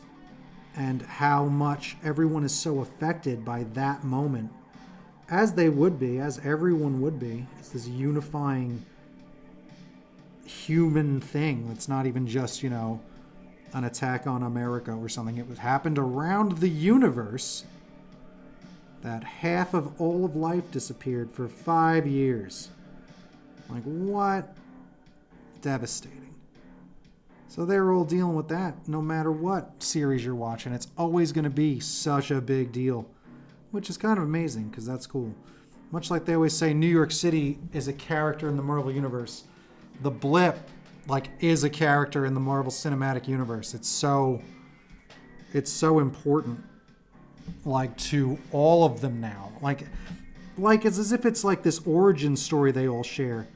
and how much everyone is so affected by that moment, as they would be, as everyone would be. It's this unifying human thing. It's not even just, an attack on America or something. It happened around the universe that half of all of life disappeared for 5 years. Like, what? Devastating. So they're all dealing with that no matter what series you're watching. It's always going to be such a big deal, which is kind of amazing because that's cool. Much like they always say New York City is a character in the Marvel Universe. The blip, is a character in the Marvel Cinematic Universe. It's so important, to all of them now. It's as if it's like this origin story they all share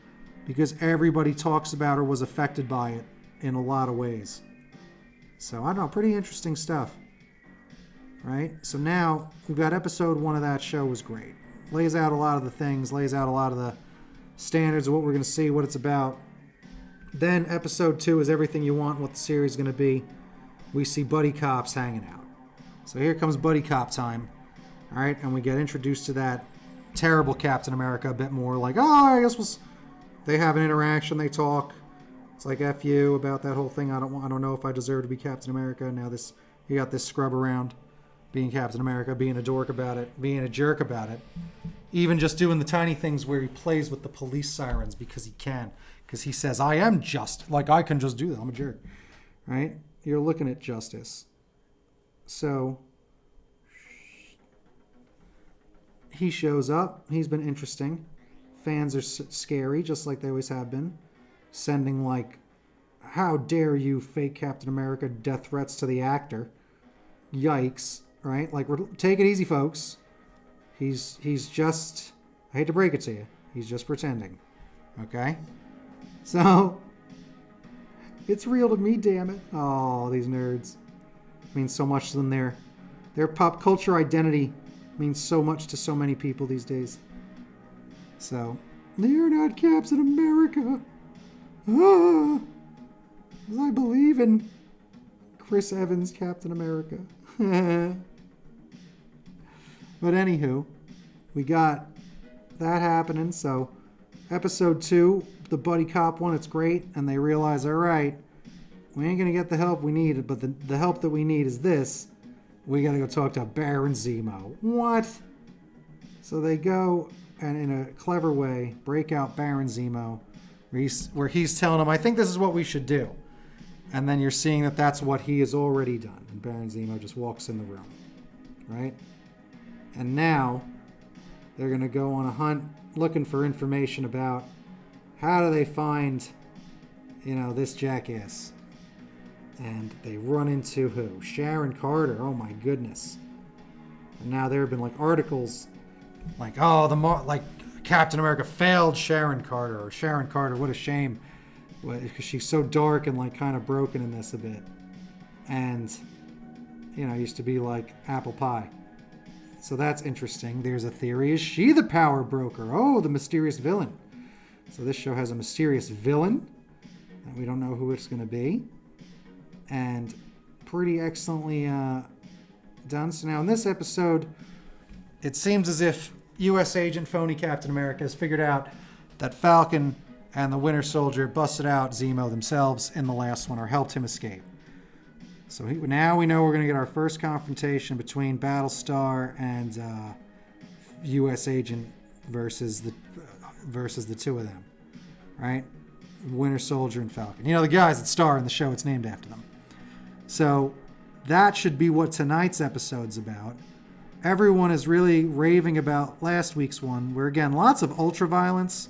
because everybody talks about or was affected by it in a lot of ways. So, I don't know, pretty interesting stuff. Right? So now, we've got episode 1 of that show was great. Lays out a lot of the things, lays out a lot of the standards of what we're going to see, what it's about. Then episode 2 is everything you want, what the series is going to be. We see buddy cops hanging out. So here comes buddy cop time. All right, and we get introduced to that terrible Captain America a bit more. I guess they have an interaction, they talk. It's like, F you about that whole thing. I don't know if I deserve to be Captain America. Now you got this scrub around being Captain America, being a dork about it, being a jerk about it. Even just doing the tiny things where he plays with the police sirens because he can. Because he says, I am just. I can just do that. I'm a jerk. Right? You're looking at justice. So, he shows up. He's been interesting. Fans are scary, just like they always have been. Sending, how dare you, fake Captain America, death threats to the actor. Yikes. Right? Take it easy, folks. He's just, I hate to break it to you, he's just pretending. Okay? So, it's real to me, damn it. Oh, these nerds. It means so much to them. Their pop culture identity means so much to so many people these days. So, you're not Captain America. Ah, 'cause I believe in Chris Evans, Captain America. But anywho, we got that happening. So, episode 2, the buddy cop one, it's great. And they realize, all right, we ain't going to get the help we need, but the help that we need is this. We got to go talk to Baron Zemo. What? So they go and in a clever way break out Baron Zemo, where he's telling them, I think this is what we should do. And then you're seeing that that's what he has already done. And Baron Zemo just walks in the room. Right? And now they're going to go on a hunt looking for information about how do they find, this jackass. And they run into who? Sharon Carter. Oh my goodness. And now there have been articles Captain America failed Sharon Carter, or Sharon Carter, what a shame. Because she's so dark and like kind of broken in this a bit. And, used to be like apple pie. So that's interesting. There's a theory. Is she the power broker? Oh, the mysterious villain. So this show has a mysterious villain. And we don't know who it's going to be. And pretty excellently done. So now in this episode, it seems as if U.S. agent phony Captain America has figured out that Falcon and the Winter Soldier busted out Zemo themselves in the last one, or helped him escape. So now we know we're going to get our first confrontation between Battlestar and U.S. agent versus the two of them, right? Winter Soldier and Falcon. The guys that star in the show, it's named after them. So that should be what tonight's episode's about. Everyone is really raving about last week's one, where again, lots of ultra violence.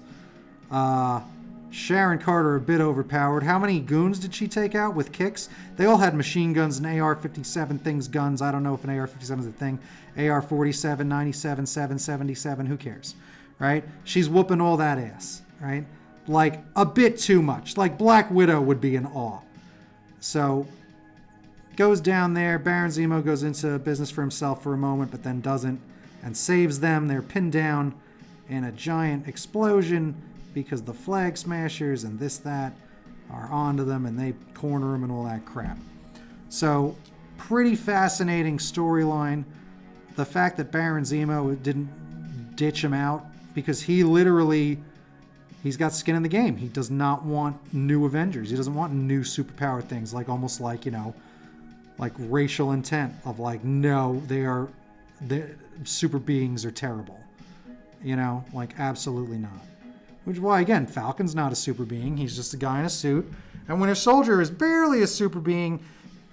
Sharon Carter a bit overpowered. How many goons did she take out with kicks? They all had machine guns and AR-57 things, guns. I don't know if an AR-57 is a thing. AR-47, 97, 777, who cares, right? She's whooping all that ass, right? Like a bit too much. Like Black Widow would be in awe. So goes down there. Baron Zemo goes into business for himself for a moment, but then doesn't, and saves them. They're pinned down in a giant explosion because the flag smashers and that are onto them, and they corner them and all that crap. So pretty fascinating storyline. The fact that Baron Zemo didn't ditch him out, because he's got skin in the game. He does not want new Avengers. He doesn't want new superpower things, like almost like, like racial intent of like, no, the super beings are terrible. Like absolutely not. Which is why, again, Falcon's not a super being. He's just a guy in a suit. And Winter Soldier is barely a super being,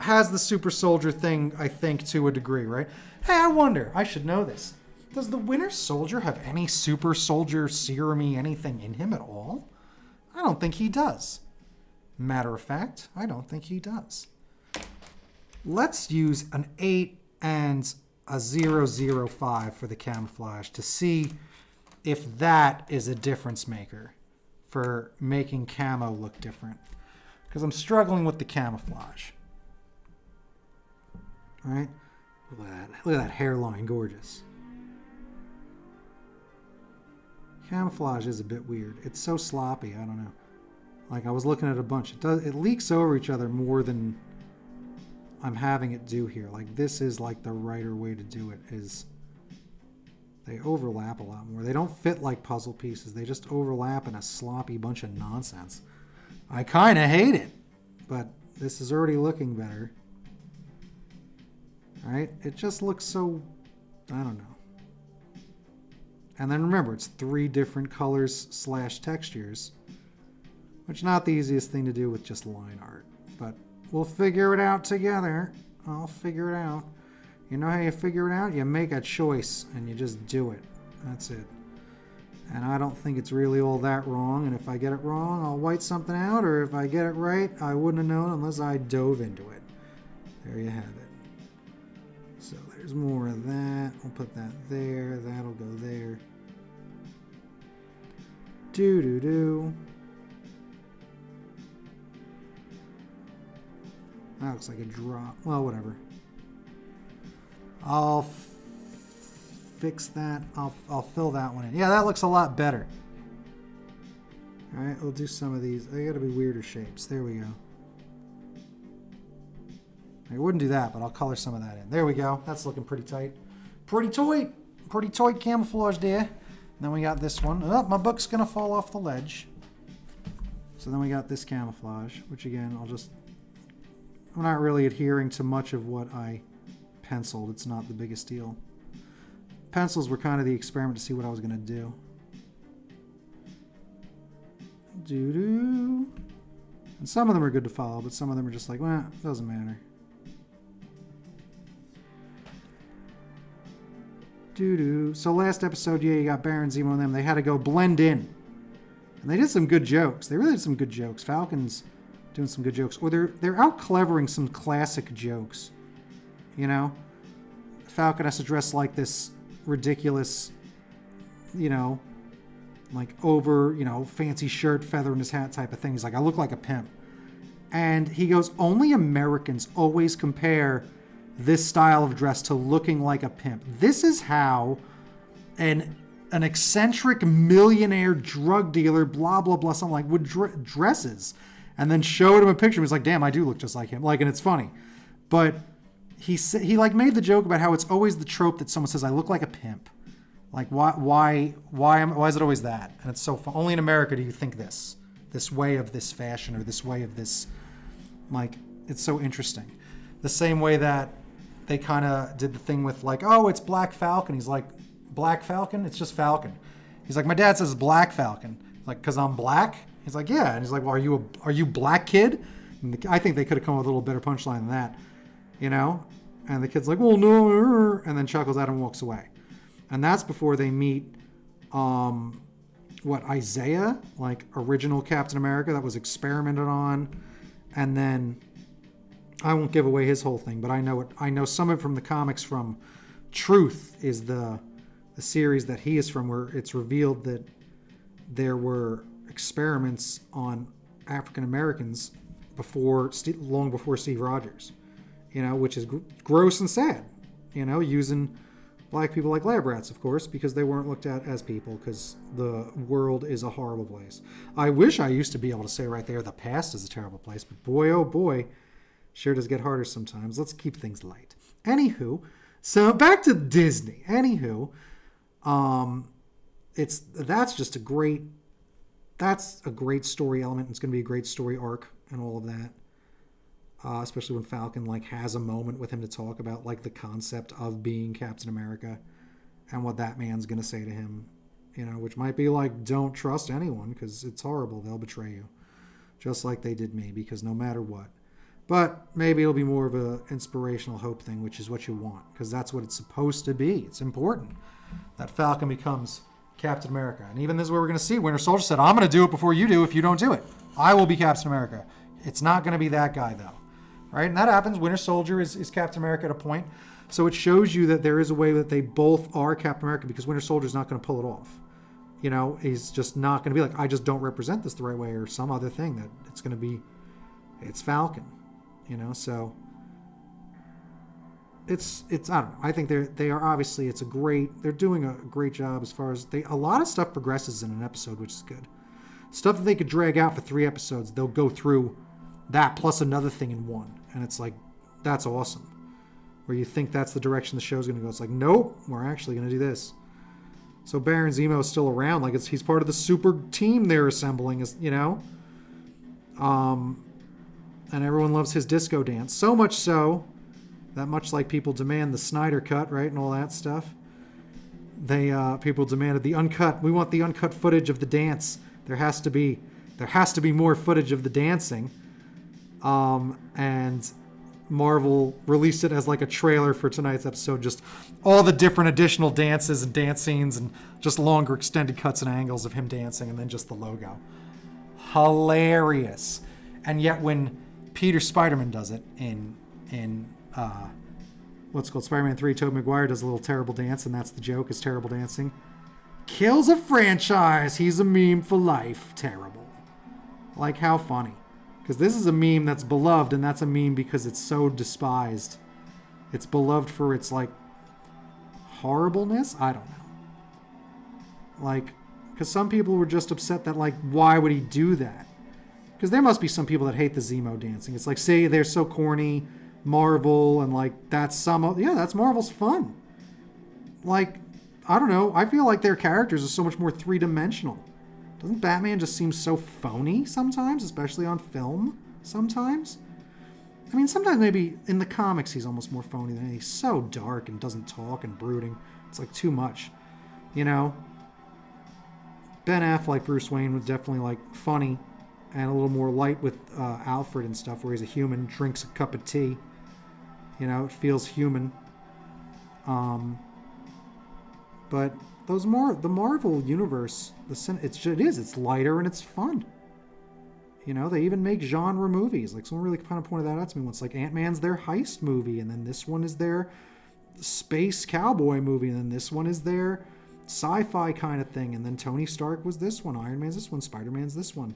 has the super soldier thing, I think, to a degree, right? Hey, I wonder, I should know this. Does the Winter Soldier have any super soldier serum-y anything in him at all? I don't think he does. Matter of fact, I don't think he does. Let's use an 8 and a 005 for the camouflage to see if that is a difference maker for making camo look different. Because I'm struggling with the camouflage. Right? Look at that hairline, gorgeous. Camouflage is a bit weird. It's so sloppy, I don't know. Like I was looking at a bunch. It leaks over each other more than I'm having it do here. Like this is like the righter way to do it, is they overlap a lot more. They don't fit like puzzle pieces. They just overlap in a sloppy bunch of nonsense. I kind of hate it, but this is already looking better. Right? It just looks so, I don't know. And then remember, it's 3 different colors / textures, which is not the easiest thing to do with just line art, but we'll figure it out together. I'll figure it out. You know how you figure it out? You make a choice and you just do it. That's it. And I don't think it's really all that wrong. And if I get it wrong, I'll white something out. Or if I get it right, I wouldn't have known unless I dove into it. There you have it. So there's more of that. I'll put that there. That'll go there. Do-do-do. That looks like a drop. Well, whatever. I'll fix that. I'll fill that one in. Yeah, that looks a lot better. All right, we'll do some of these. They gotta be weirder shapes. There we go. I wouldn't do that, but I'll color some of that in. There we go. That's looking pretty tight. Pretty tight camouflage there. And then we got this one. Oh, my book's gonna fall off the ledge. So then we got this camouflage, which again, I'm not really adhering to much of what I penciled. It's not the biggest deal. Pencils were kind of the experiment to see what I was going to do. Doo-doo. And some of them are good to follow, but some of them are just like, well, it doesn't matter. Doo-doo. So last episode, yeah, you got Baron Zemo and them. They had to go blend in. And they did some good jokes. They really did some good jokes. Falcon's doing some good jokes. Or they're out clevering some classic jokes. You know? Falcon has to dress like this ridiculous, like over, fancy shirt, feather in his hat type of thing. He's like, I look like a pimp. And he goes, only Americans always compare this style of dress to looking like a pimp. This is how an eccentric millionaire drug dealer, blah, blah, blah, something like, would dresses. And then showed him a picture. He was like, damn, I do look just like him. Like, and it's funny. But he like made the joke about how it's always the trope that someone says, I look like a pimp. Like, why is it always that? And it's so fun. Only in America do you think this way of this fashion or this way of this, like, it's so interesting. The same way that they kind of did the thing with like, oh, it's Black Falcon. He's like, Black Falcon? It's just Falcon. He's like, my dad says Black Falcon. Like, because I'm black? He's like, yeah. And he's like, well, are you black, kid? And I think they could have come up with a little better punchline than that, And the kid's like, well, no. And then chuckles at him and walks away. And that's before they meet, Isaiah, like original Captain America that was experimented on. And then I won't give away his whole thing, but I know some of it from the comics from Truth is the series that he is from, where it's revealed that there were experiments on African Americans long before Steve Rogers, which is gross and sad, using black people like lab rats, of course, because they weren't looked at as people, because the world is a horrible place. I wish I used to be able to say right there, the past is a terrible place, but boy, oh boy, sure does get harder sometimes. Let's keep things light. Anywho, so back to Disney. Anywho, that's a great story element. It's going to be a great story arc and all of that. Especially when Falcon like has a moment with him to talk about like the concept of being Captain America and what that man's going to say to him, which might be like, don't trust anyone because it's horrible. They'll betray you just like they did me, because no matter what. But maybe it'll be more of a inspirational hope thing, which is what you want, because that's what it's supposed to be. It's important that Falcon becomes Captain America. And even this is where we're going to see Winter Soldier said, I'm going to do it before you do if you don't do it. I will be Captain America. It's not going to be that guy, though. Right? And that happens. Winter Soldier is Captain America at a point. So it shows you that there is a way that they both are Captain America, because Winter Soldier's not going to pull it off. He's just not going to be like, I just don't represent this the right way, or some other thing that it's going to be. It's Falcon. So it's I don't know. I think they are obviously, they're doing a great job as far as a lot of stuff progresses in an episode, which is good. Stuff that they could drag out for 3 episodes, they'll go through that plus another thing in one. And it's like, that's awesome. Where you think that's the direction the show's going to go. It's like, nope, we're actually going to do this. So Baron Zemo is still around. Like, he's part of the super team they're assembling, and everyone loves his disco dance. So much so that, much like people demand the Snyder cut, right, and all that stuff, people demanded the uncut. We want the uncut footage of the dance. There has to be more footage of the dancing. And Marvel released it as like a trailer for tonight's episode, just all the different additional dances and dance scenes and just longer extended cuts and angles of him dancing, and then just the logo. Hilarious. And yet when Peter Spider-Man does it in what's called Spider-Man 3, Tobey Maguire does a little terrible dance, and that's the joke, is terrible dancing. Kills a franchise. He's a meme for life. Terrible. Like, how funny. Because this is a meme that's beloved, and that's a meme because it's so despised. It's beloved for its, like, horribleness? I don't know. Like, because some people were just upset that, like, why would he do that? Because there must be some people that hate the Zemo dancing. It's like, say they're so corny, Marvel, and, like, that's Marvel's fun. Like, I don't know. I feel like their characters are so much more three-dimensional. Doesn't Batman just seem so phony sometimes, especially on film sometimes? I mean, sometimes maybe in the comics he's almost more phony than he's so dark and doesn't talk and brooding. It's like too much, Ben Affleck, Bruce Wayne, was definitely like funny and a little more light with Alfred and stuff, where he's a human, drinks a cup of tea. It feels human. But the Marvel universe, it's lighter and it's fun. They even make genre movies. Like, someone really kind of pointed that out to me once. Like, Ant-Man's their heist movie, and then this one is their space cowboy movie, and then this one is their sci-fi kind of thing. And then Tony Stark was this one, Iron Man's this one, Spider-Man's this one.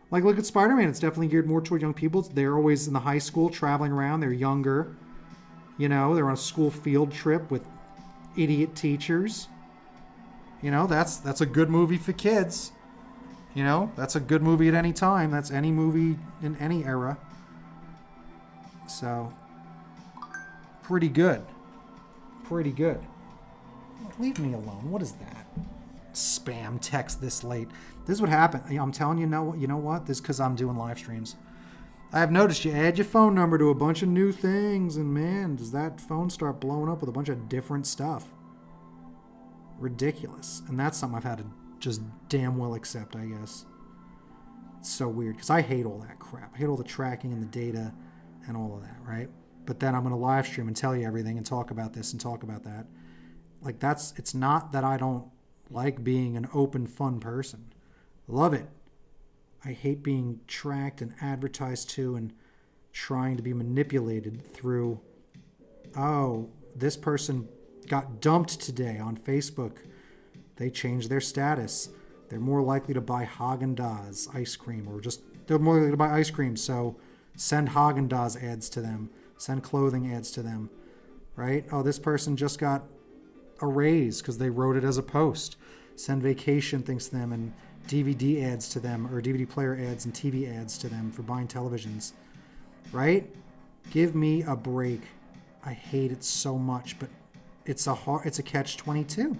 Like, look at Spider-Man. It's definitely geared more toward young people. They're always in the high school, traveling around. They're younger. You know, they're on a school field trip with idiot teachers. You know, that's a good movie for kids. You know, that's a good movie at any time. That's any movie in any era. So, pretty good. Pretty good. Leave me alone. What is that? Spam text this late. This is what happened. I'm telling you, you know what? This is because I'm doing live streams. I have noticed you add your phone number to a bunch of new things, and man, does that phone start blowing up with a bunch of different stuff. Ridiculous. And that's something I've had to just damn well accept, I guess. It's so weird, because I hate all that crap. I hate all the tracking and the data and all of that, right? But then I'm going to live stream and tell you everything and talk about this and talk about that. Like, it's not that I don't like being an open, fun person. Love it. I hate being tracked and advertised to and trying to be manipulated through, oh, this person got dumped today on Facebook. They changed their status. They're more likely to buy Haagen-Dazs ice cream, or just they're more likely to buy ice cream, so send Haagen-Dazs ads to them. Send clothing ads to them, right? Oh, this person just got a raise because they wrote it as a post. Send vacation things to them and DVD ads to them, or DVD player ads and TV ads to them for buying televisions, right? Give me a break. I hate it so much, but it's a catch-22.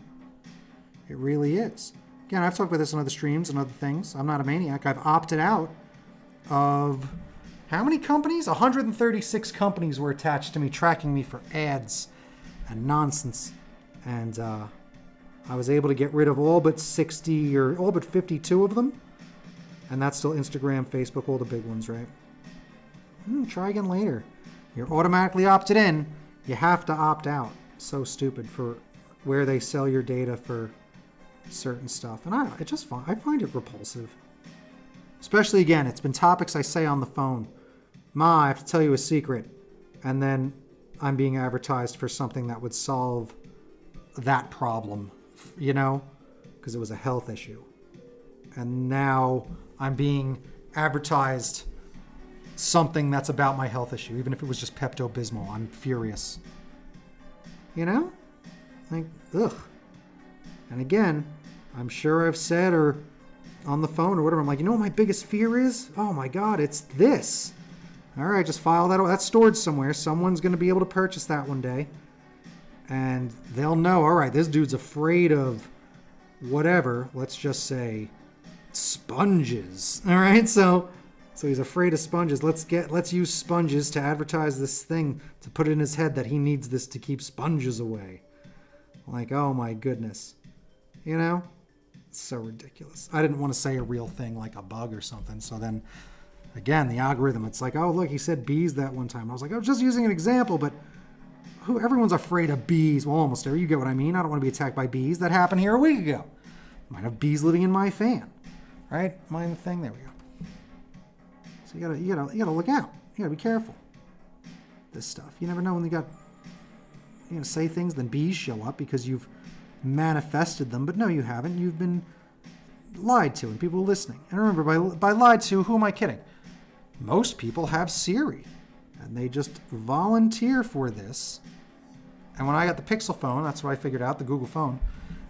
It really is. Again, I've talked about this on other streams and other things. I'm not a maniac. I've opted out of how many companies? 136 companies were attached to me, tracking me for ads and nonsense. And I was able to get rid of all but 60 or all but 52 of them. And that's still Instagram, Facebook, all the big ones, right? Try again later. You're automatically opted in. You have to opt out. So stupid for where they sell your data for certain stuff. And I find it repulsive. Especially, again, it's been topics I say on the phone. Ma, I have to tell you a secret. And then I'm being advertised for something that would solve that problem, you know, because it was a health issue. And now I'm being advertised something that's about my health issue, even if it was just Pepto-Bismol. I'm furious. You know? Like, ugh. And again, I'm sure I've said, or on the phone or whatever, I'm like, you know what my biggest fear is? Oh my God, it's this. All right, just file that. That's stored somewhere. Someone's going to be able to purchase that one day. And they'll know, all right, this dude's afraid of whatever. Let's just say sponges. All right, so he's afraid of sponges. Let's use sponges to advertise this thing, to put it in his head that he needs this to keep sponges away. Like, oh my goodness. You know? It's so ridiculous. I didn't want to say a real thing like a bug or something. So then, again, the algorithm, it's like, oh, look, he said bees that one time. I was like, I was just using an example, but everyone's afraid of bees. Well, almost there. You get what I mean. I don't want to be attacked by bees. That happened here a week ago. Might have bees living in my fan. Right? Mine thing. There we go. So you gotta look out. You gotta be careful. This stuff. You never know when you're gonna say things, then bees show up because you've manifested them, but no, you haven't. You've been lied to, and people are listening. And remember, by lied to, who am I kidding? Most people have Siri, and they just volunteer for this. And when I got the Pixel phone, that's what I figured out, the Google phone.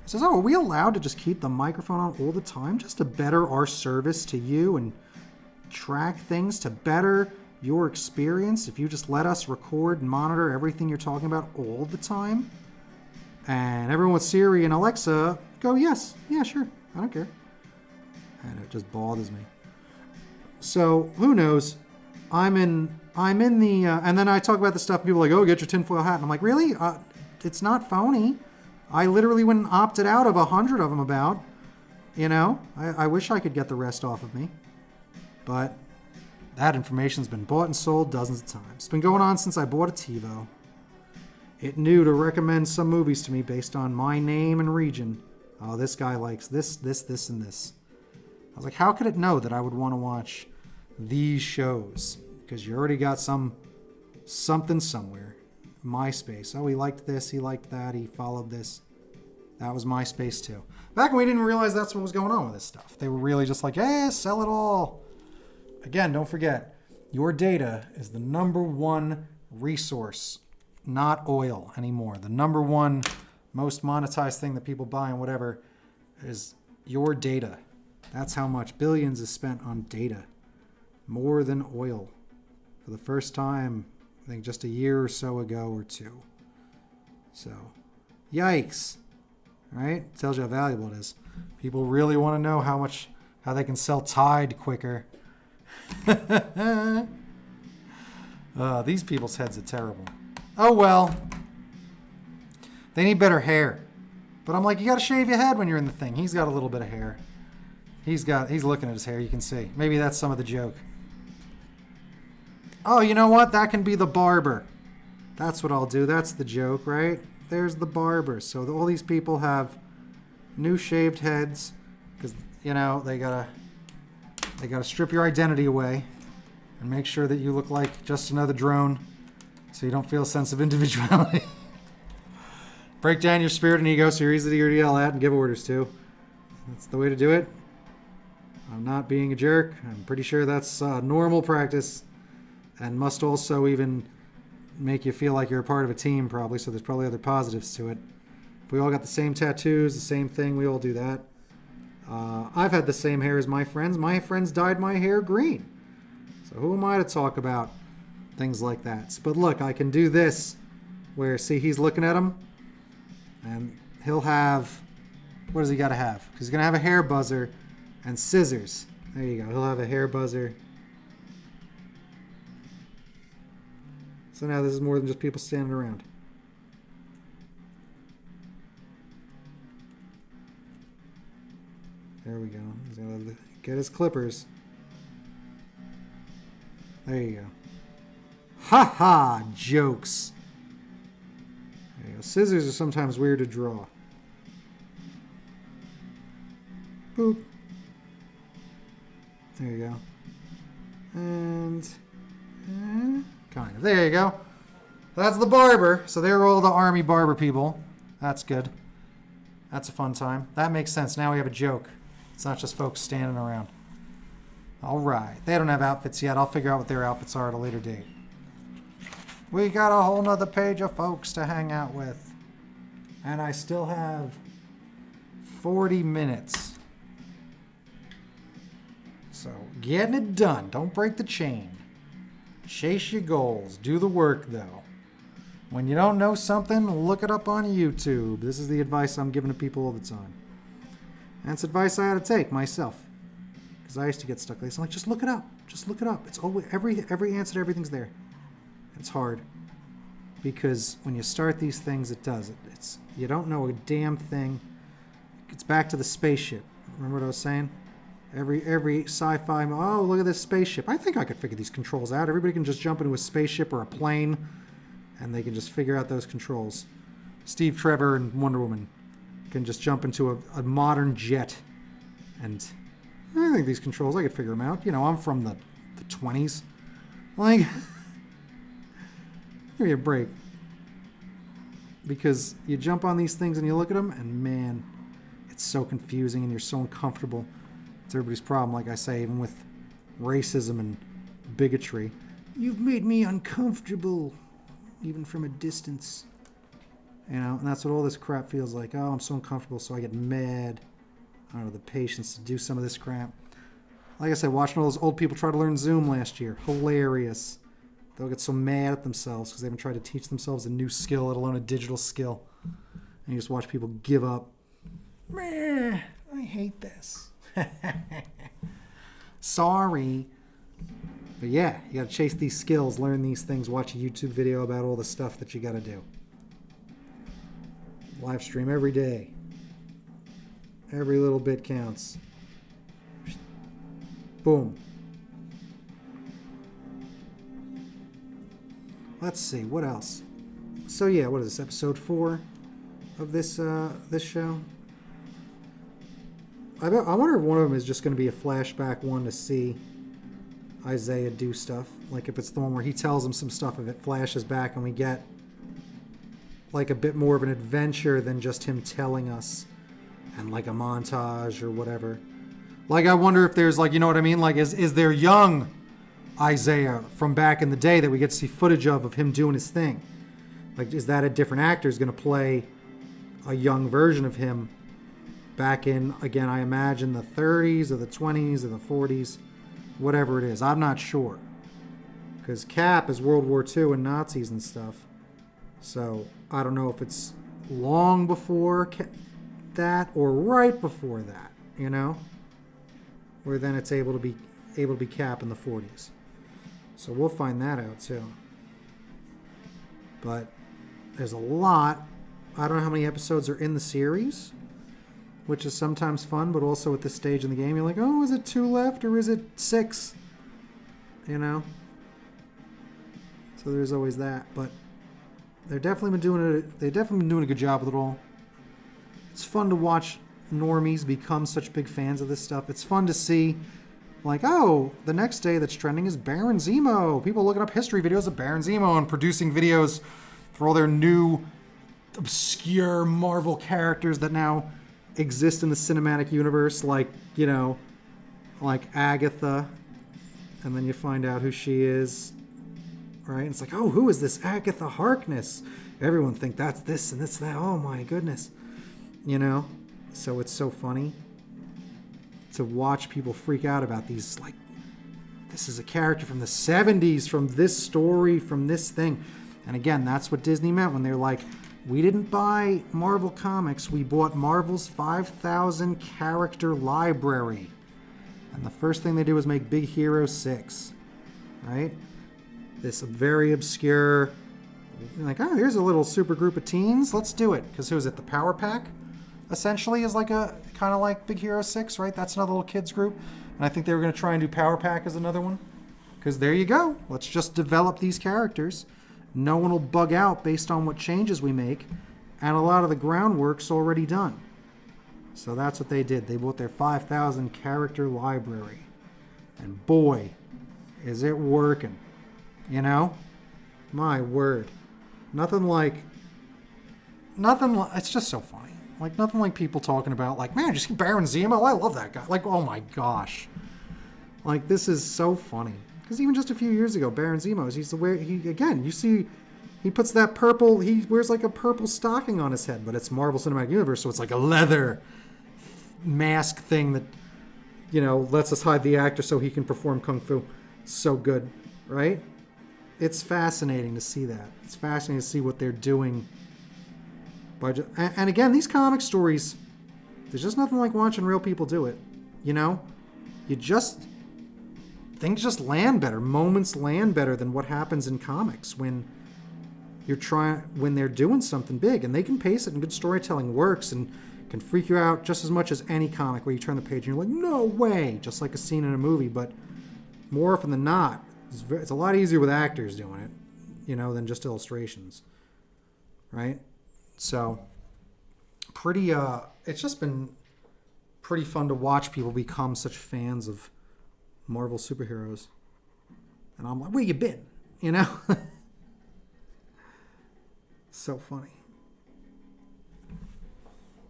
It says, oh, are we allowed to just keep the microphone on all the time just to better our service to you and track things to better your experience if you just let us record and monitor everything you're talking about all the time? And everyone with Siri and Alexa go, yes, yeah, sure, I don't care. And it just bothers me. So who knows? I'm in the, and then I talk about the stuff, people are like, oh, get your tinfoil hat. And I'm like, really? It's not phony. I literally went and opted out of 100 of them about, you know, I wish I could get the rest off of me. But that information's been bought and sold dozens of times. It's been going on since I bought a TiVo. It knew to recommend some movies to me based on my name and region. Oh, this guy likes this, and this. I was like, how could it know that I would want to watch these shows? Because you already got something somewhere. MySpace. Oh, he liked this, he liked that, he followed this. That was MySpace too. Back when we didn't realize that's what was going on with this stuff. They were really just like, hey, sell it all. Again, don't forget, your data is the number one resource, not oil anymore. The number one most monetized thing that people buy and whatever is your data. That's how much billions is spent on data. More than oil. For the first time, I think just a year or so ago or two. So, yikes. Right? Tells you how valuable it is. People really want to know how they can sell Tide quicker. These people's heads are terrible. Oh well. They need better hair. But I'm like, you gotta shave your head when you're in the thing. He's got a little bit of hair. He's looking at his hair, you can see. Maybe that's some of the joke. Oh, you know what? That can be the barber. That's what I'll do. That's the joke, right? There's the barber. So all these people have new shaved heads because, you know, they gotta strip your identity away and make sure that you look like just another drone so you don't feel a sense of individuality. Break down your spirit and ego so you're easy to yell at and give orders to. That's the way to do it. I'm not being a jerk. I'm pretty sure that's normal practice and must also even make you feel like you're a part of a team probably, so there's probably other positives to it. If we all got the same tattoos, the same thing, we all do that. I've had the same hair as my friends. My friends dyed my hair green. So who am I to talk about things like that? But look, I can do this where, see, he's looking at him and he'll have, what does he got to have? Because he's going to have a hair buzzer and scissors. There you go. He'll have a hair buzzer. So now this is more than just people standing around. There we go. He's going to get his clippers. There you go. Ha ha! Jokes. There you go. Scissors are sometimes weird to draw. Boop. There you go. And kind of. There you go. That's the barber. So there are all the army barber people. That's good. That's a fun time. That makes sense. Now we have a joke. It's not just folks standing around. All right. They don't have outfits yet. I'll figure out what their outfits are at a later date. We got a whole nother page of folks to hang out with. And I still have 40 minutes. So getting it done. Don't break the chain. Chase your goals. Do the work, though. When you don't know something, look it up on YouTube. This is the advice I'm giving to people all the time. And it's advice I had to take myself. Because I used to get stuck like this. I'm like, just look it up. Just look it up. It's always every answer to everything's there. It's hard. Because when you start these things, it does. It's you don't know a damn thing. It's back to the spaceship. Remember what I was saying? Every sci-fi, oh, look at this spaceship. I think I could figure these controls out. Everybody can just jump into a spaceship or a plane, and they can just figure out those controls. Steve Trevor and Wonder Woman can just jump into a modern jet. And I think these controls, I could figure them out. You know, I'm from the 20s. Like, give me a break. Because you jump on these things and you look at them, and man, it's so confusing and you're so uncomfortable. It's everybody's problem, like I say, even with racism and bigotry. You've made me uncomfortable, even from a distance. You know, and that's what all this crap feels like. Oh, I'm so uncomfortable, so I get mad. I don't have the patience to do some of this crap. Like I said, watching all those old people try to learn Zoom last year. Hilarious. They'll get so mad at themselves because they haven't tried to teach themselves a new skill, let alone a digital skill. And you just watch people give up. Meh, I hate this. Sorry. But yeah, you gotta chase these skills, learn these things, watch a YouTube video about all the stuff that you gotta do. Live stream every day. Every little bit counts. Boom. Let's see, what else? So yeah, what is this, episode 4 of this show? I wonder if one of them is just going to be a flashback one to see Isaiah do stuff. Like if it's the one where he tells him some stuff, if it flashes back and we get, like a bit more of an adventure than just him telling us and like a montage or whatever. Like, I wonder if there's like, you know what I mean? Like, is there young Isaiah from back in the day that we get to see footage of him doing his thing? Like, is that a different actor is going to play a young version of him back in, again, I imagine the 30s or the 20s or the 40s, whatever it is. I'm not sure. Because Cap is World War II and Nazis and stuff. So I don't know if it's long before that or right before that, you know? Where then it's able to be Cap in the 40s. So we'll find that out too. But there's a lot. I don't know how many episodes are in the series, which is sometimes fun, but also at this stage in the game, you're like, oh, is it 2 left or is it 6? You know? So there's always that. But they've definitely been doing a good job with it all. It's fun to watch normies become such big fans of this stuff. It's fun to see, like, oh, the next day that's trending is Baron Zemo. People looking up history videos of Baron Zemo and producing videos for all their new obscure Marvel characters that now exist in the cinematic universe, like, you know, like Agatha, and then you find out who she is, right? It's like, oh, who is this Agatha Harkness? Everyone think that's this and that's that. Oh my goodness, you know? So it's so funny to watch people freak out about these, like, this is a character from the 70s, from this story, from this thing. And again, that's what Disney meant when they're like, we didn't buy Marvel Comics, we bought Marvel's 5,000 character library. And the first thing they did was make Big Hero 6, right? This very obscure, like, oh, here's a little super group of teens, let's do it. Because who is it, the Power Pack? Essentially is like a, kind of like Big Hero 6, right? That's another little kids group. And I think they were going to try and do Power Pack as another one. Because there you go. Let's just develop these characters. No one will bug out based on what changes we make. And a lot of the groundwork's already done. So that's what they did. They bought their 5,000 character library. And boy, is it working. You know? My word. It's just so funny. Like, nothing like people talking about, like, man, just Baron Zemo, I love that guy. Like, oh my gosh. Like, this is so funny. Because even just a few years ago, Baron Zemo, you see, he puts that purple, he wears like a purple stocking on his head, but it's Marvel Cinematic Universe, so it's like a leather mask thing that, you know, lets us hide the actor so he can perform Kung Fu. So good, right? It's fascinating to see that. It's fascinating to see what they're doing. And again, these comic stories, there's just nothing like watching real people do it. You know? Things just land better. Moments land better than what happens in comics when they're doing something big, and they can pace it, and good storytelling works and can freak you out just as much as any comic where you turn the page and you're like, no way, just like a scene in a movie. But more often than not, it's a lot easier with actors doing it, you know, than just illustrations, right? So it's just been pretty fun to watch people become such fans of Marvel superheroes. And I'm like, where you been? You know? So funny.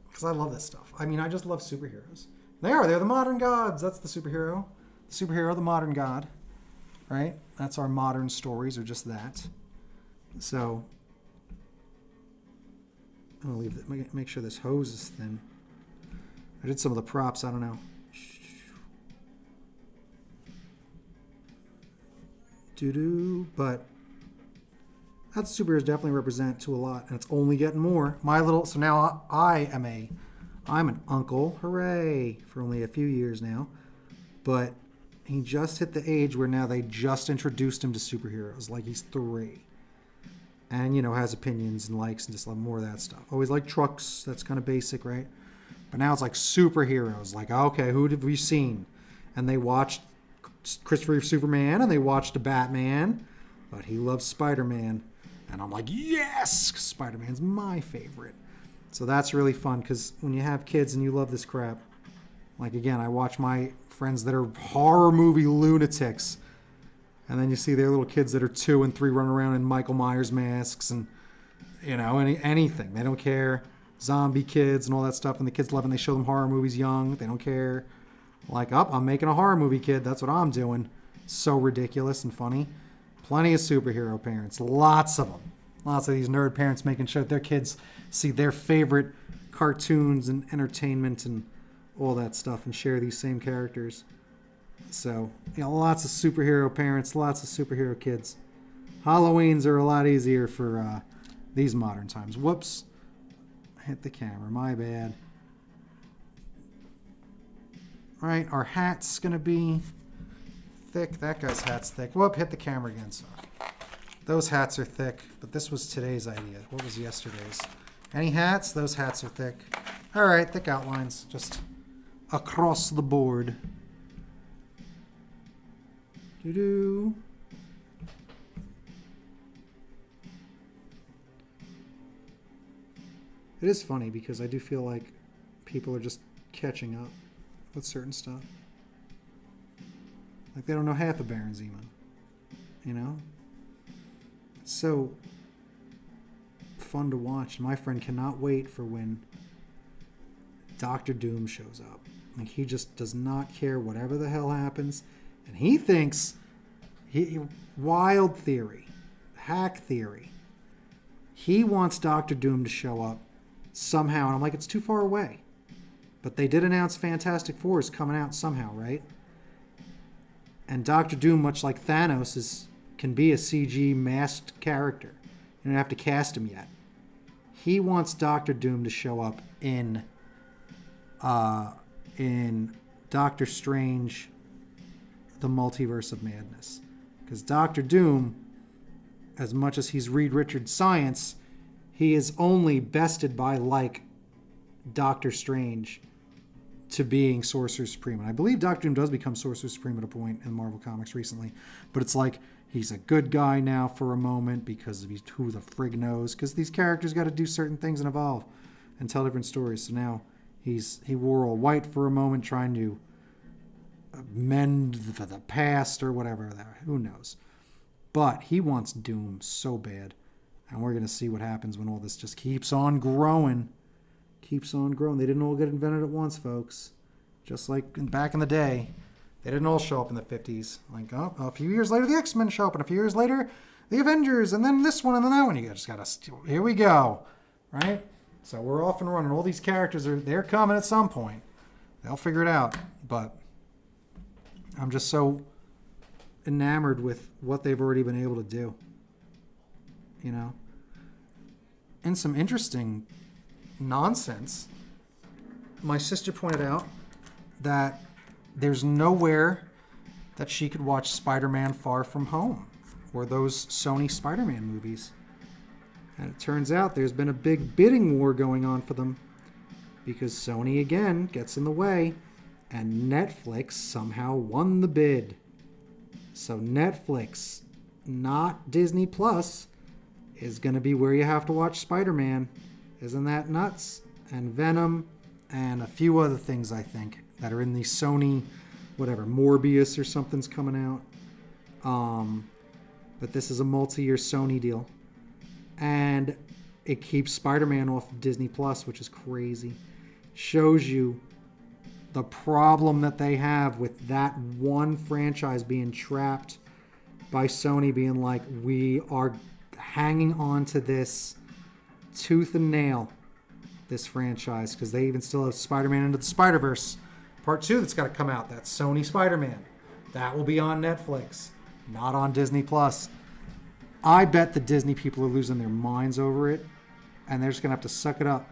Because I love this stuff. I mean, I just love superheroes. They're the modern gods. That's the superhero. The superhero, the modern god. Right? That's our modern stories, are just that. So, I'm going to make sure this hose is thin. I did some of the props. I don't know. But that's superheroes definitely represent to a lot, and it's only getting more. So now I'm an uncle, hooray, for only a few years now. But he just hit the age where now they just introduced him to superheroes, like he's 3. And, you know, has opinions and likes and just love more of that stuff. Always like trucks, that's kind of basic, right? But now it's like superheroes, like, okay, who have we seen? And they watched Christopher Reeve Superman, and they watched a Batman, but he loves Spider-Man. And I'm like, yes! Spider-Man's my favorite. So that's really fun, because when you have kids and you love this crap, like, again, I watch my friends that are horror movie lunatics, and then you see their little kids that are 2 and 3 running around in Michael Myers masks, and anything. They don't care. Zombie kids and all that stuff, and the kids love it. And they show them horror movies young. They don't care. Like, I'm making a horror movie, kid. That's what I'm doing. So ridiculous and funny. Plenty of superhero parents. Lots of them. Lots of these nerd parents making sure that their kids see their favorite cartoons and entertainment and all that stuff and share these same characters. So, lots of superhero parents, lots of superhero kids. Halloweens are a lot easier for these modern times. Whoops. Hit the camera. My bad. All right, our hat's going to be thick. That guy's hat's thick. Whoop, hit the camera again. So those hats are thick, but this was today's idea. What was yesterday's? Any hats? Those hats are thick. All right, thick outlines. Just across the board. Doo-doo. It is funny because I do feel like people are just catching up with certain stuff. Like they don't know half of Baron Zemo. It's so fun to watch. My friend cannot wait for when Doctor Doom shows up. Like he just does not care whatever the hell happens. And he thinks, wild theory, hack theory. He wants Doctor Doom to show up somehow. And I'm like, it's too far away. But they did announce Fantastic Four is coming out somehow, right? And Doctor Doom, much like Thanos, can be a CG masked character. You don't have to cast him yet. He wants Doctor Doom to show up in Doctor Strange, the Multiverse of Madness. Because Doctor Doom, as much as he's Reed Richards' science, he is only bested by, like, Doctor Strange to being Sorcerer Supreme. And I believe Doctor Doom does become Sorcerer Supreme at a point in Marvel Comics recently. But it's like, he's a good guy now for a moment because of who the frig knows. Because these characters got to do certain things and evolve and tell different stories. So now he wore all white for a moment trying to mend the past or whatever. Who knows? But he wants Doom so bad. And we're going to see what happens when all this just keeps on growing. Keeps on growing. They didn't all get invented at once, folks. Just like back in the day. They didn't all show up in the 50s. Like, a few years later, the X-Men show up. And a few years later, the Avengers. And then this one and then that one. You just got to... Here we go. Right? So we're off and running. All these characters, they're coming at some point. They'll figure it out. But I'm just so enamored with what they've already been able to do. And some interesting nonsense. My sister pointed out that there's nowhere that she could watch Spider-Man Far From Home or those Sony Spider-Man movies. And it turns out there's been a big bidding war going on for them because Sony again gets in the way and Netflix somehow won the bid. So Netflix, not Disney Plus, is going to be where you have to watch Spider-Man. Isn't that nuts? And Venom and a few other things, I think, that are in the Sony, whatever, Morbius or something's coming out. But this is a multi-year Sony deal. And it keeps Spider-Man off of Disney Plus, which is crazy. Shows you the problem that they have with that one franchise being trapped by Sony being like, we are hanging on to this tooth and nail, this franchise, because they even still have Spider-Man Into the Spider-Verse Part 2 that's got to come out. That's Sony Spider-Man. That will be on Netflix, not on Disney Plus. I bet the Disney people are losing their minds over it, and they're just going to have to suck it up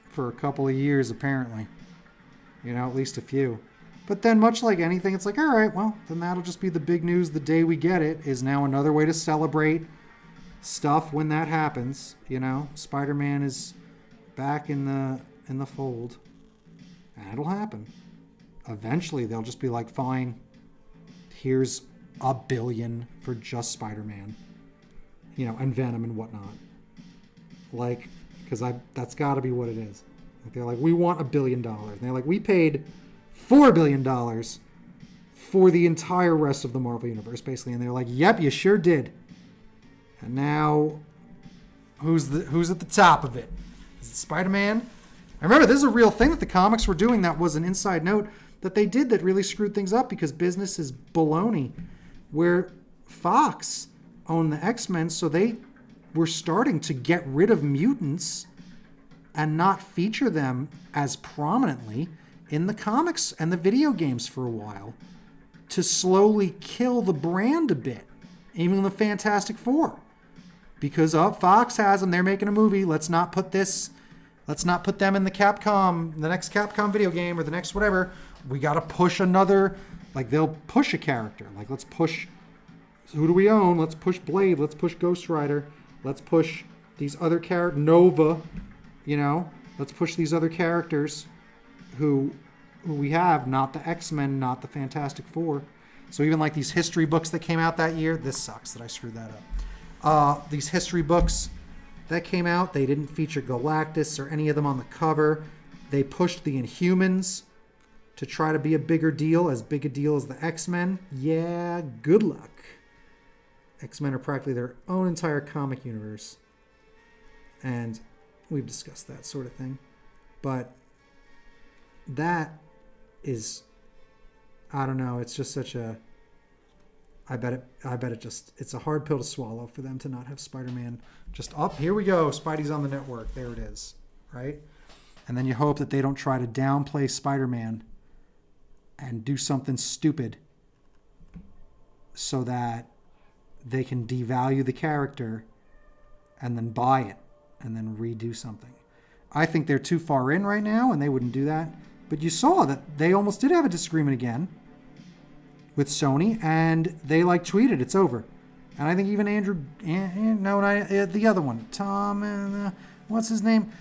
for a couple of years, apparently. At least a few. But then, much like anything, it's like, all right, well, then that'll just be the big news the day we get it, is now another way to celebrate stuff when that happens. Spider-Man is back in the fold. And it'll happen. Eventually, they'll just be like, fine, here's $1 billion for just Spider-Man. And Venom and whatnot. Like, because that's got to be what it is. Like, they're like, we want $1 billion. And they're like, we paid $4 billion for the entire rest of the Marvel Universe, basically. And they're like, yep, you sure did. And now who's at the top of it? Is it Spider-Man? I remember this is a real thing that the comics were doing. That was an inside note that they did that really screwed things up because business is baloney. Where Fox owned the X-Men, so they were starting to get rid of mutants and not feature them as prominently in the comics and the video games for a while to slowly kill the brand a bit, even the Fantastic Four. Because Fox has them, they're making a movie, let's not put them in the next Capcom video game or the next whatever. We got to push another, like they'll push a character. Like let's push, who do we own? Let's push Blade, let's push Ghost Rider, let's push these other characters, Nova, let's push these other characters who we have, not the X-Men, not the Fantastic Four. So even like these history books that came out that year, this sucks that I screwed that up. These history books that came out, they didn't feature Galactus or any of them on the cover. They pushed the Inhumans to try to be a bigger deal, as big a deal as the X-Men. Yeah, good luck. X-Men are practically their own entire comic universe. And we've discussed that sort of thing. But that is, I don't know, it's just such a, I bet it's a hard pill to swallow for them to not have Spider-Man just up. Here we go, Spidey's on the network. There it is, right? And then you hope that they don't try to downplay Spider-Man and do something stupid so that they can devalue the character and then buy it and then redo something. I think they're too far in right now and they wouldn't do that. But you saw that they almost did have a disagreement again with Sony, and they tweeted it's over. And I think even the other one, Tom, what's his name?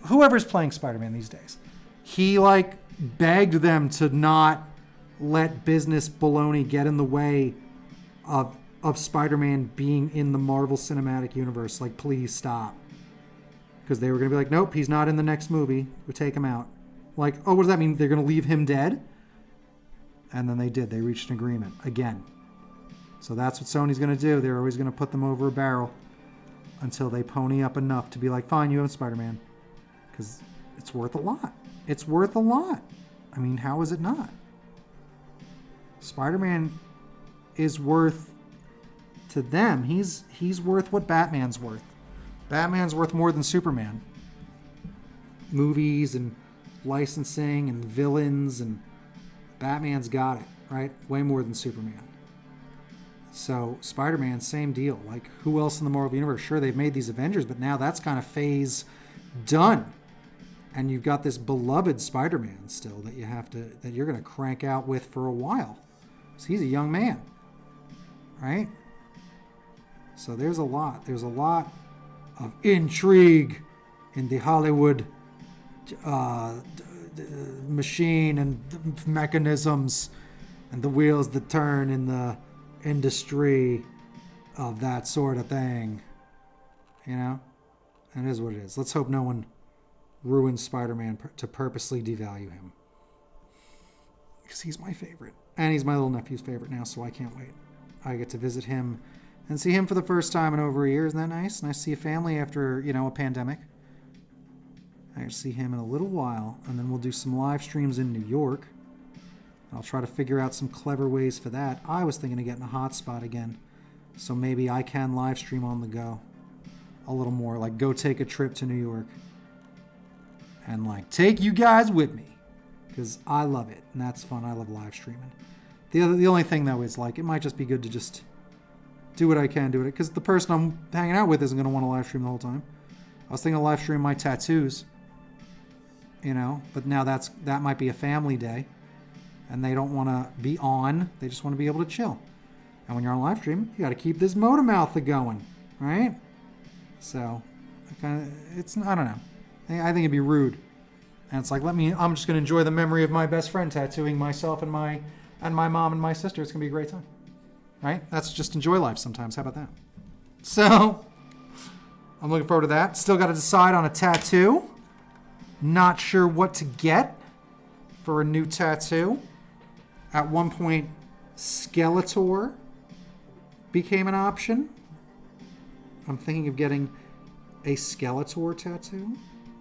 Whoever's playing Spider-Man these days, he begged them to not let business baloney get in the way of Spider-Man being in the Marvel Cinematic Universe. Please stop. Because they were going to be like, nope, he's not in the next movie. We'll take him out. What does that mean? They're going to leave him dead? And then they did. They reached an agreement again. So that's what Sony's going to do. They're always going to put them over a barrel until they pony up enough to be like, fine, you have Spider-Man. Because it's worth a lot. It's worth a lot. I mean, how is it not? Spider-Man is worth, to them, he's worth what Batman's worth. Batman's worth more than Superman. Movies and licensing and villains, and Batman's got it, right? Way more than Superman. So Spider-Man, same deal. Who else in the Marvel Universe? Sure, they've made these Avengers, but now that's kind of phase done. And you've got this beloved Spider-Man still that you're going to crank out with for a while. So he's a young man, right? So there's a lot of intrigue in the Hollywood machine and mechanisms and the wheels that turn in the industry of that sort of thing. And it is what it is. Let's hope no one ruins Spider-Man to purposely devalue him. Because he's my favorite. And he's my little nephew's favorite now, so I can't wait. I get to visit him and see him for the first time in over a year. Isn't that nice? Nice to see a family after, a pandemic. I get to see him in a little while, and then we'll do some live streams in New York. I'll try to figure out some clever ways for that. I was thinking of getting a hotspot again, so maybe I can live stream on the go a little more. Go take a trip to New York and take you guys with me, because I love it, and that's fun. I love live streaming. The only thing, though, is it might just be good to just do what I can do it, because the person I'm hanging out with isn't going to want to live stream the whole time. I was thinking of live stream my tattoos, but now that might be a family day, and they don't want to be on. They just want to be able to chill. And when you're on live stream, you got to keep this motor mouth going, right? So, I don't know. I think it'd be rude. And it's I'm just going to enjoy the memory of my best friend tattooing myself and my mom and my sister. It's going to be a great time. Right? That's just enjoy life sometimes. How about that? So, I'm looking forward to that. Still got to decide on a tattoo. Not sure what to get for a new tattoo. At one point, Skeletor became an option. I'm thinking of getting a Skeletor tattoo,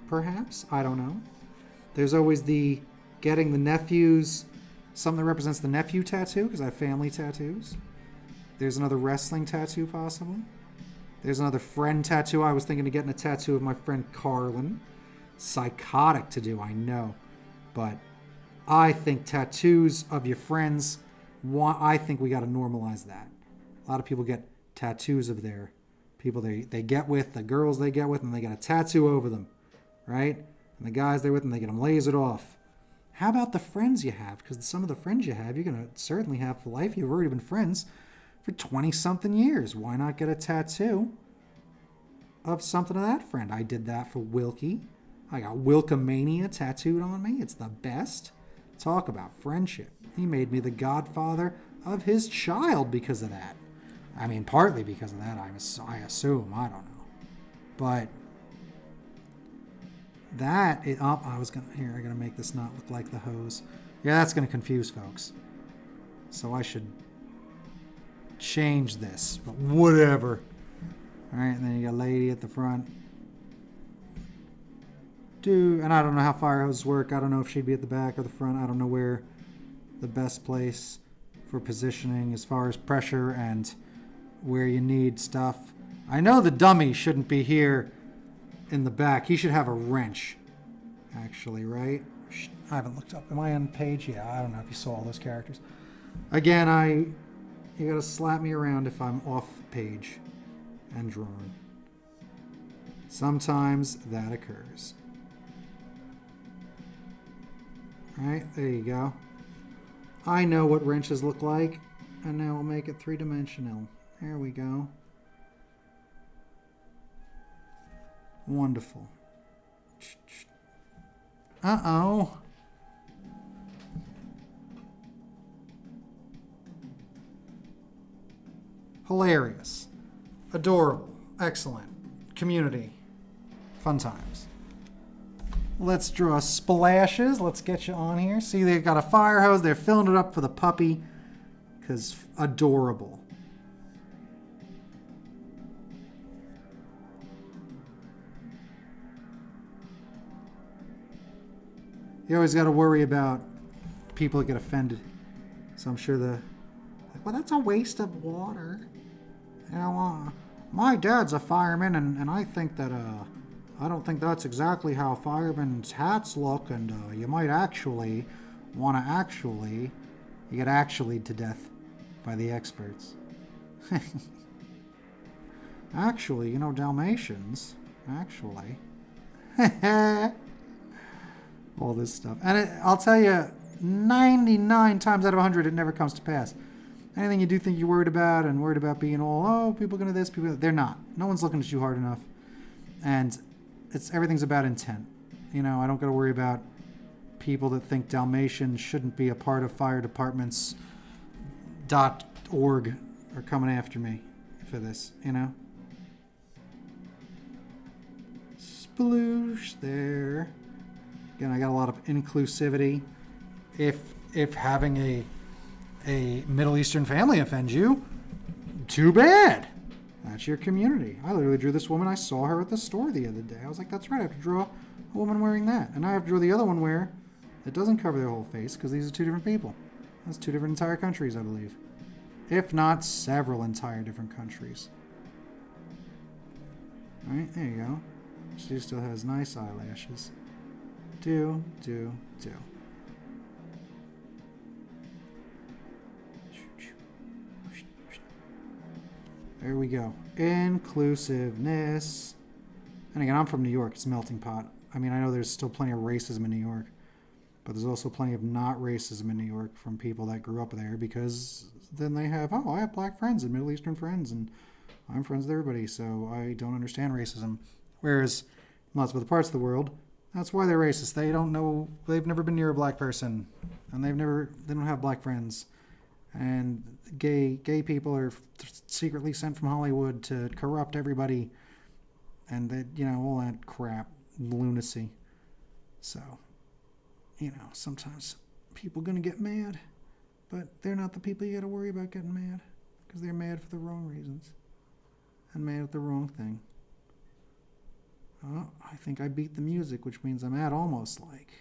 perhaps. I don't know. There's always the getting the nephews, something that represents the nephew tattoo, because I have family tattoos. There's another wrestling tattoo, possibly. There's another friend tattoo. I was thinking of getting a tattoo of my friend Carlin. Psychotic to do, I know. But I think tattoos of your friends, I think we got to normalize that. A lot of people get tattoos of their people they get with, the girls they get with, and they get a tattoo over them, right? And the guys they're with, and they get them lasered off. How about the friends you have? Because some of the friends you have, you're going to certainly have for life. You've already been friends for 20-something years. Why not get a tattoo of something of that friend? I did that for Wilkie. I got Wilkamania tattooed on me. It's the best. Talk about friendship. He made me the godfather of his child because of that. I mean, partly because of that, I assume. I don't know. But that, I gotta make this not look like the hose. Yeah, that's gonna confuse folks. So I should change this, but whatever. All right, and then you got a lady at the front. And I don't know how fire hoses work. I don't know if she'd be at the back or the front. I don't know where the best place for positioning as far as pressure and where you need stuff. I know the dummy shouldn't be here in the back. He should have a wrench, actually, right? I haven't looked up. Am I on page? Yeah, I don't know if you saw all those characters. Again, you gotta slap me around if I'm off page and drawing. Sometimes that occurs. All right, there you go. I know what wrenches look like, and now we'll make it three-dimensional. There we go. Wonderful. Uh-oh. Hilarious. Adorable. Excellent. Community. Fun times. Let's draw splashes. Let's get you on here. See, they've got a fire hose. They're filling it up for the puppy. Because adorable. You always got to worry about people that get offended. So I'm sure well, that's a waste of water. You know, my dad's a fireman, and I think that, I don't think that's exactly how firemen's hats look, and you might actually want to you get actually'd to death by the experts. Actually, you know, Dalmatians, actually. All this stuff. And I'll tell you, 99 times out of 100, it never comes to pass. Anything you do think you're worried about and worried about being all, people are going to this, people, they're not. No one's looking at you hard enough. And everything's about intent. You know, I don't got to worry about people that think Dalmatians shouldn't be a part of fire departments .org are coming after me for this, you know. Sploosh there. Again, I got a lot of inclusivity. If having a Middle Eastern family offends you, too bad. That's your community. I literally drew this woman. I saw her at the store the other day. I was like, that's right. I have to draw a woman wearing that. And I have to draw the other one where it doesn't cover their whole face because these are two different people. That's two different entire countries, I believe. If not several entire different countries. All right, there you go. She still has nice eyelashes. Do. There we go. Inclusiveness. And again, I'm from New York. It's a melting pot. I mean, I know there's still plenty of racism in New York, but there's also plenty of not racism in New York from people that grew up there because then they have, I have black friends and Middle Eastern friends and I'm friends with everybody, so I don't understand racism. Whereas lots of other parts of the world, that's why they're racist. They don't know, they've never been near a black person and they don't have black friends. And gay people are secretly sent from Hollywood to corrupt everybody, and that, you know, all that crap, lunacy. So, you know, sometimes people are gonna get mad, but they're not the people you got to worry about getting mad, because they're mad for the wrong reasons and mad at the wrong thing. Oh, I think I beat the music, which means I'm at almost like,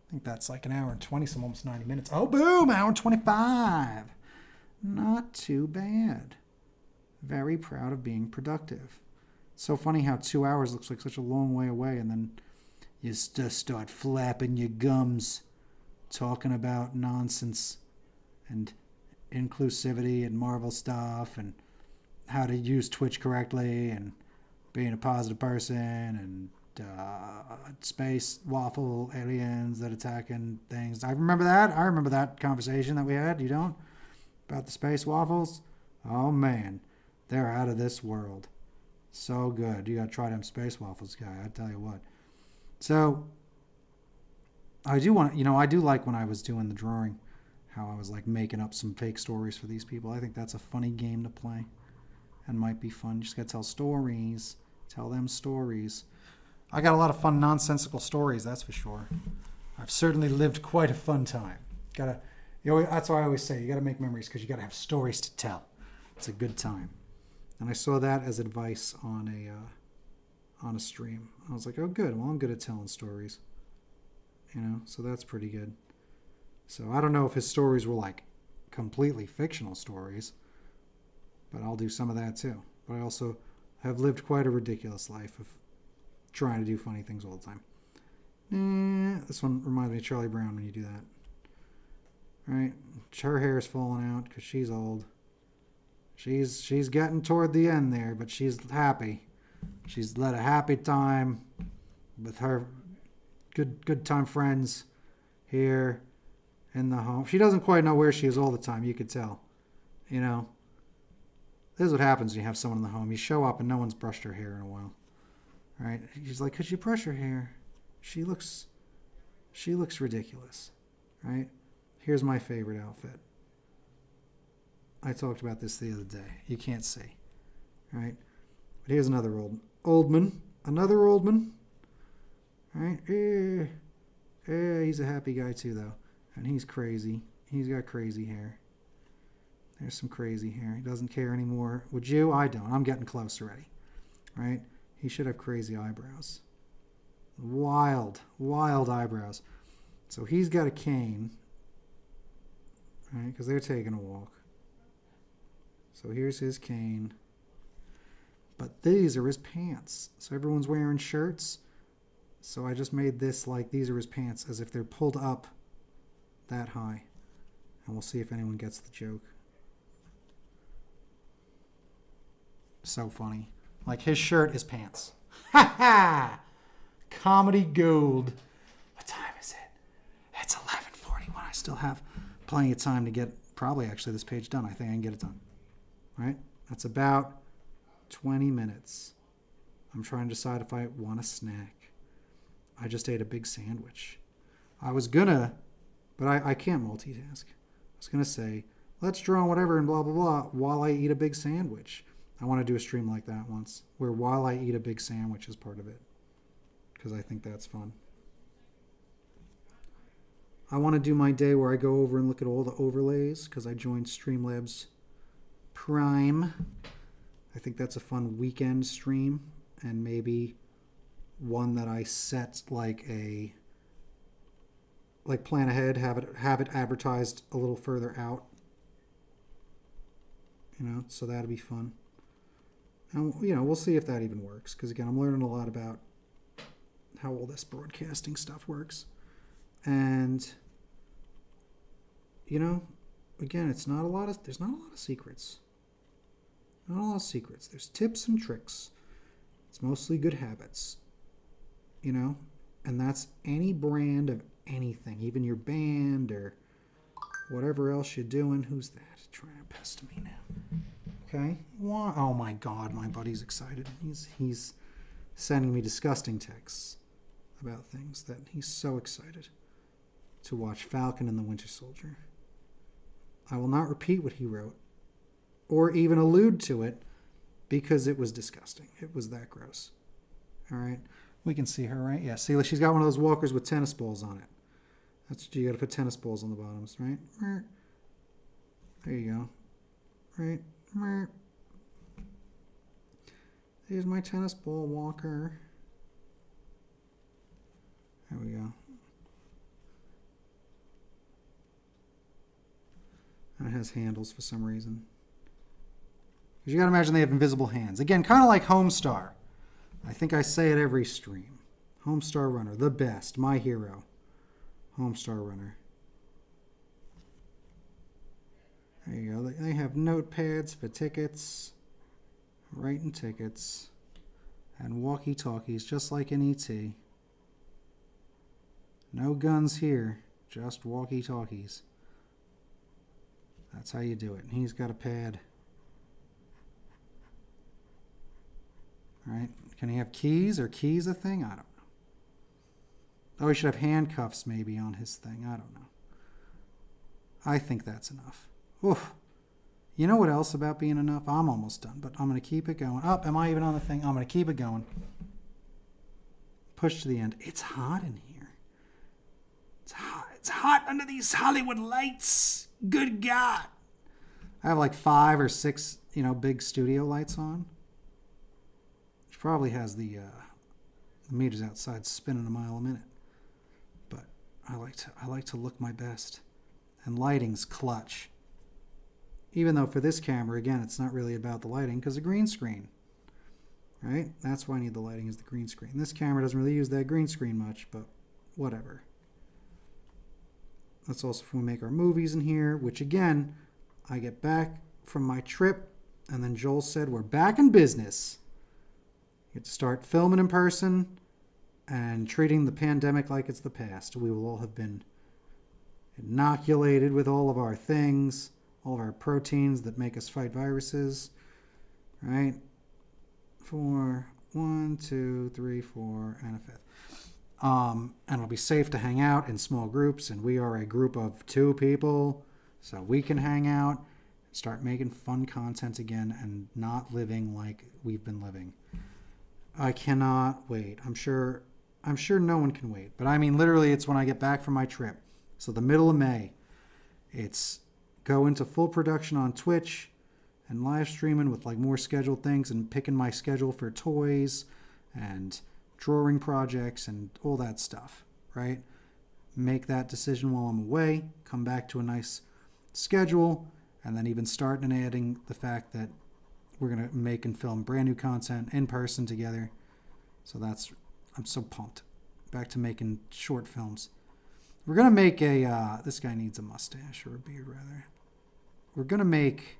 I think that's like an hour and 20, so almost 90 minutes. Oh, boom, hour and 25. Not too bad. Very proud of being productive. So funny how 2 hours looks like such a long way away, and then you just start flapping your gums, talking about nonsense and inclusivity and Marvel stuff and how to use Twitch correctly and being a positive person and space waffle aliens that attacking things. I remember that. I remember that conversation that we had. You don't? About the space waffles? Oh, man. They're out of this world. So good. You got to try them space waffles, guy. I tell you what. So, I do want to, I do like when I was doing the drawing, how I was like making up some fake stories for these people. I think that's a funny game to play and might be fun. You just got to tell stories. Tell them stories. I got a lot of fun, nonsensical stories, that's for sure. I've certainly lived quite a fun time. That's why I always say you got to make memories because you got to have stories to tell. It's a good time. And I saw that as advice on a stream. I was like, oh, good. Well, I'm good at telling stories. So that's pretty good. So I don't know if his stories were like completely fictional stories, but I'll do some of that too. But I also have lived quite a ridiculous life of trying to do funny things all the time. This one reminds me of Charlie Brown when you do that. Right? Her hair's falling out because she's old. She's getting toward the end there, but she's happy. She's led a happy time with her good time friends here in the home. She doesn't quite know where she is all the time, you could tell. This is what happens when you have someone in the home. You show up and no one's brushed her hair in a while. Right? She's like, could you brush her hair? She looks ridiculous. Right? Here's my favorite outfit. I talked about this the other day. You can't see. Right? But here's another Oldman. Another Oldman. Right? He's a happy guy too, though. And he's crazy. He's got crazy hair. There's some crazy hair. He doesn't care anymore. Would you? I don't. I'm getting close already. Right? He should have crazy eyebrows. Wild eyebrows. So he's got a cane. Right? Because they're taking a walk. So here's his cane. But these are his pants. So everyone's wearing shirts. So I just made this like these are his pants as if they're pulled up that high. And we'll see if anyone gets the joke. So funny. Like his shirt is pants. Ha ha! Comedy gold. What time is it? It's 11:41. I still have plenty of time to get probably actually this page done. I think I can get it done. Right? That's about 20 minutes. I'm trying to decide if I want a snack. I just ate a big sandwich. I was gonna, but I can't multitask. I was gonna say, let's draw whatever and blah, blah, blah while I eat a big sandwich. I want to do a stream like that once, where while I eat a big sandwich is part of it. Because I think that's fun. I want to do my day where I go over and look at all the overlays, because I joined Streamlabs Prime. I think that's a fun weekend stream, and maybe one that I set like plan ahead, have it advertised a little further out. So that'd be fun. And, we'll see if that even works. Because, again, I'm learning a lot about how all this broadcasting stuff works. And, again, there's not a lot of secrets. Not a lot of secrets. There's tips and tricks. It's mostly good habits. And that's any brand of anything. Even your band or whatever else you're doing. Who's that? Trying to pester me now. Okay. Oh my God, my buddy's excited. He's sending me disgusting texts about things that he's so excited to watch Falcon and the Winter Soldier. I will not repeat what he wrote or even allude to it because it was disgusting. It was that gross. All right. We can see her, right? Yeah. See, she's got one of those walkers with tennis balls on it. That's you got to put tennis balls on the bottoms, right? There you go. Right. There's my tennis ball walker. There we go. And it has handles for some reason. Because you got to imagine they have invisible hands. Again, kind of like Homestar. I think I say it every stream. Homestar Runner, the best, my hero. Homestar Runner. There you go. They have notepads for tickets, writing tickets, and walkie-talkies, just like in E.T. No guns here, just walkie-talkies. That's how you do it. And he's got a pad. All right. Can he have keys? Are keys a thing? I don't know. Oh, he should have handcuffs maybe on his thing. I don't know. I think that's enough. Oof. You know what else about being enough? I'm almost done, but I'm going to keep it going. Oh, am I even on the thing? I'm going to keep it going. Push to the end. It's hot in here. It's hot. It's hot under these Hollywood lights. Good God. I have like 5 or 6, big studio lights on. Which probably has the meters outside spinning a mile a minute. But I like to look my best. And lighting's clutch. Even though for this camera, again, it's not really about the lighting because of green screen. Right? That's why I need the lighting, is the green screen. This camera doesn't really use that green screen much, but whatever. That's also if we make our movies in here, which again, I get back from my trip, and then Joel said, we're back in business. You get to start filming in person and treating the pandemic like it's the past. We will all have been inoculated with all of our things, all of our proteins that make us fight viruses, right? 4, 1, 2, 3, 4, and a 5th. And it'll be safe to hang out in small groups, and we are a group of 2 people, so we can hang out and start making fun content again and not living like we've been living. I cannot wait. I'm sure no one can wait. But I mean, literally, it's when I get back from my trip. So the middle of May, it's go into full production on Twitch and live streaming with like more scheduled things and picking my schedule for toys and drawing projects and all that stuff, right? Make that decision while I'm away, come back to a nice schedule, and then even start and adding the fact that we're going to make and film brand new content in person together. So I'm so pumped. Back to making short films. We're going to make this guy needs a mustache, or a beard rather. We're going to make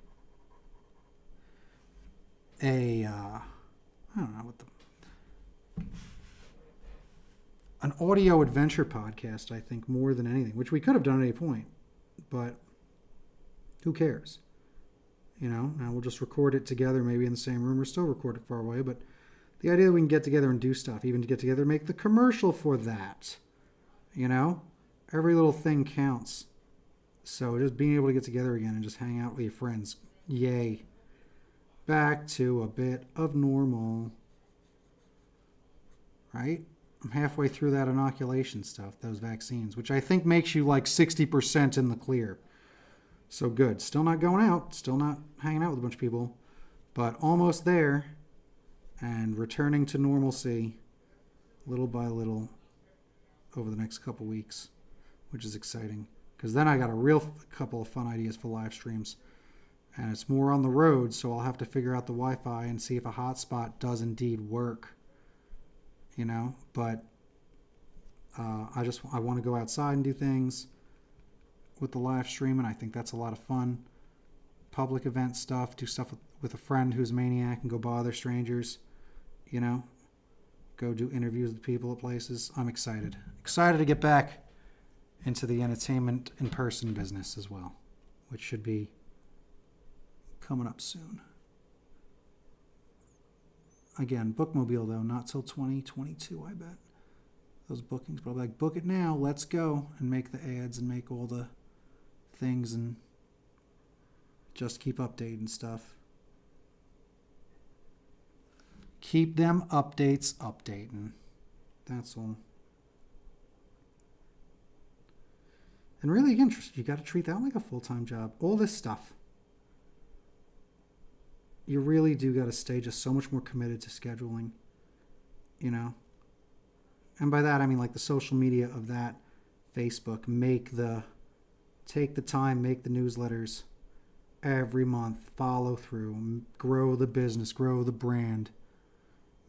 I don't know an audio adventure podcast, I think, more than anything, which we could have done at any point, but who cares? Now we'll just record it together, maybe in the same room, or still record it far away, but the idea that we can get together and do stuff, even to get together and make the commercial for that, every little thing counts. So just being able to get together again and just hang out with your friends, yay. Back to a bit of normal. Right? I'm halfway through that inoculation stuff, those vaccines, which I think makes you like 60% in the clear. So good. Still not going out, still not hanging out with a bunch of people, but almost there and returning to normalcy little by little over the next couple weeks, which is exciting. Because then I got a real couple of fun ideas for live streams. And it's more on the road, so I'll have to figure out the Wi-Fi and see if a hotspot does indeed work. But I want to go outside and do things with the live stream, and I think that's a lot of fun. Public event stuff, do stuff with a friend who's a maniac and go bother strangers, go do interviews with people at places. I'm excited. Excited to get back into the entertainment in-person business as well, which should be coming up soon. Again, bookmobile though, not till 2022, I bet. Those bookings, but I'll be like, book it now, let's go, and make the ads and make all the things and just keep updating stuff. Keep them updates updating. That's all. And really, again, you got to treat that like a full-time job. All this stuff. You really do got to stay just so much more committed to scheduling. and by that I mean like the social media of that Facebook, take the time, make the newsletters every month, follow through, grow the business, grow the brand,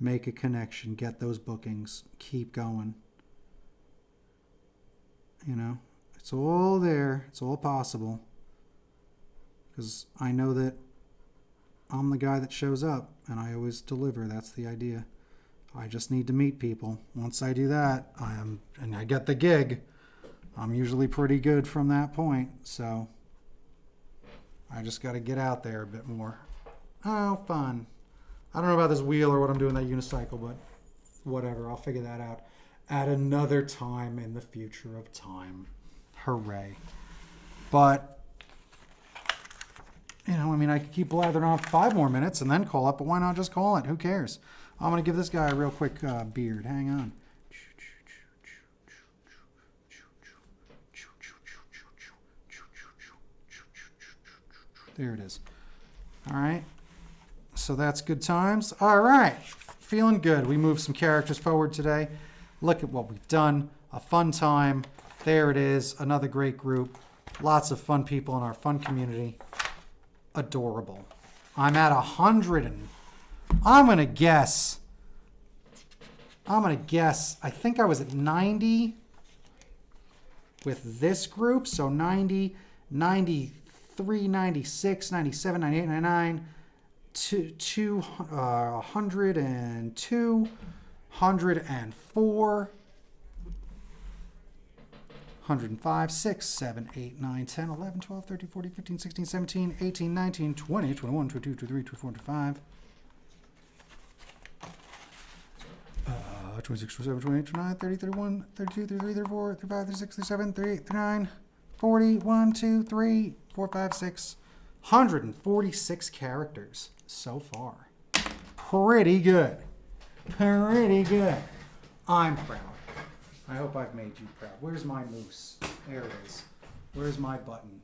make a connection, get those bookings, keep going. You know, it's all there, it's all possible, because I know that I'm the guy that shows up and I always deliver. That's the idea. I just need to meet people. Once I do that, and I get the gig, I'm usually pretty good from that point. So I just got to get out there a bit more. Oh, fun. I don't know about this wheel or what I'm doing that unicycle, but whatever. I'll figure that out at another time in the future of time. Hooray. But, you know, I mean, I could keep blathering on 5 more minutes and then call it, but why not just call it? Who cares? I'm going to give this guy a real quick beard. Hang on. There it is. All right. So that's good times. All right. Feeling good. We moved some characters forward today. Look at what we've done. A fun time. There it is. Another great group. Lots of fun people in our fun community. Adorable. I'm at 100 and I'm going to guess. I think I was at 90 with this group. So 90, 93, 96, 97, 98, 99, 102, 104, 105, 6, 7, 8, 9, 10, 11, 12, 13, 14, 15, 16, 17, 18, 19, 20, 21, 22, 23, 24, 25. 26, 27, 28, 29, 30, 31, 32, 33, 34, 35, 36, 37, 38, 39, 40, 1, 2, 3, 4, 5, 6. 146 characters so far. Pretty good. Pretty good. I'm proud. I hope I've made you proud. Where's my moose? There it is. Where's my button?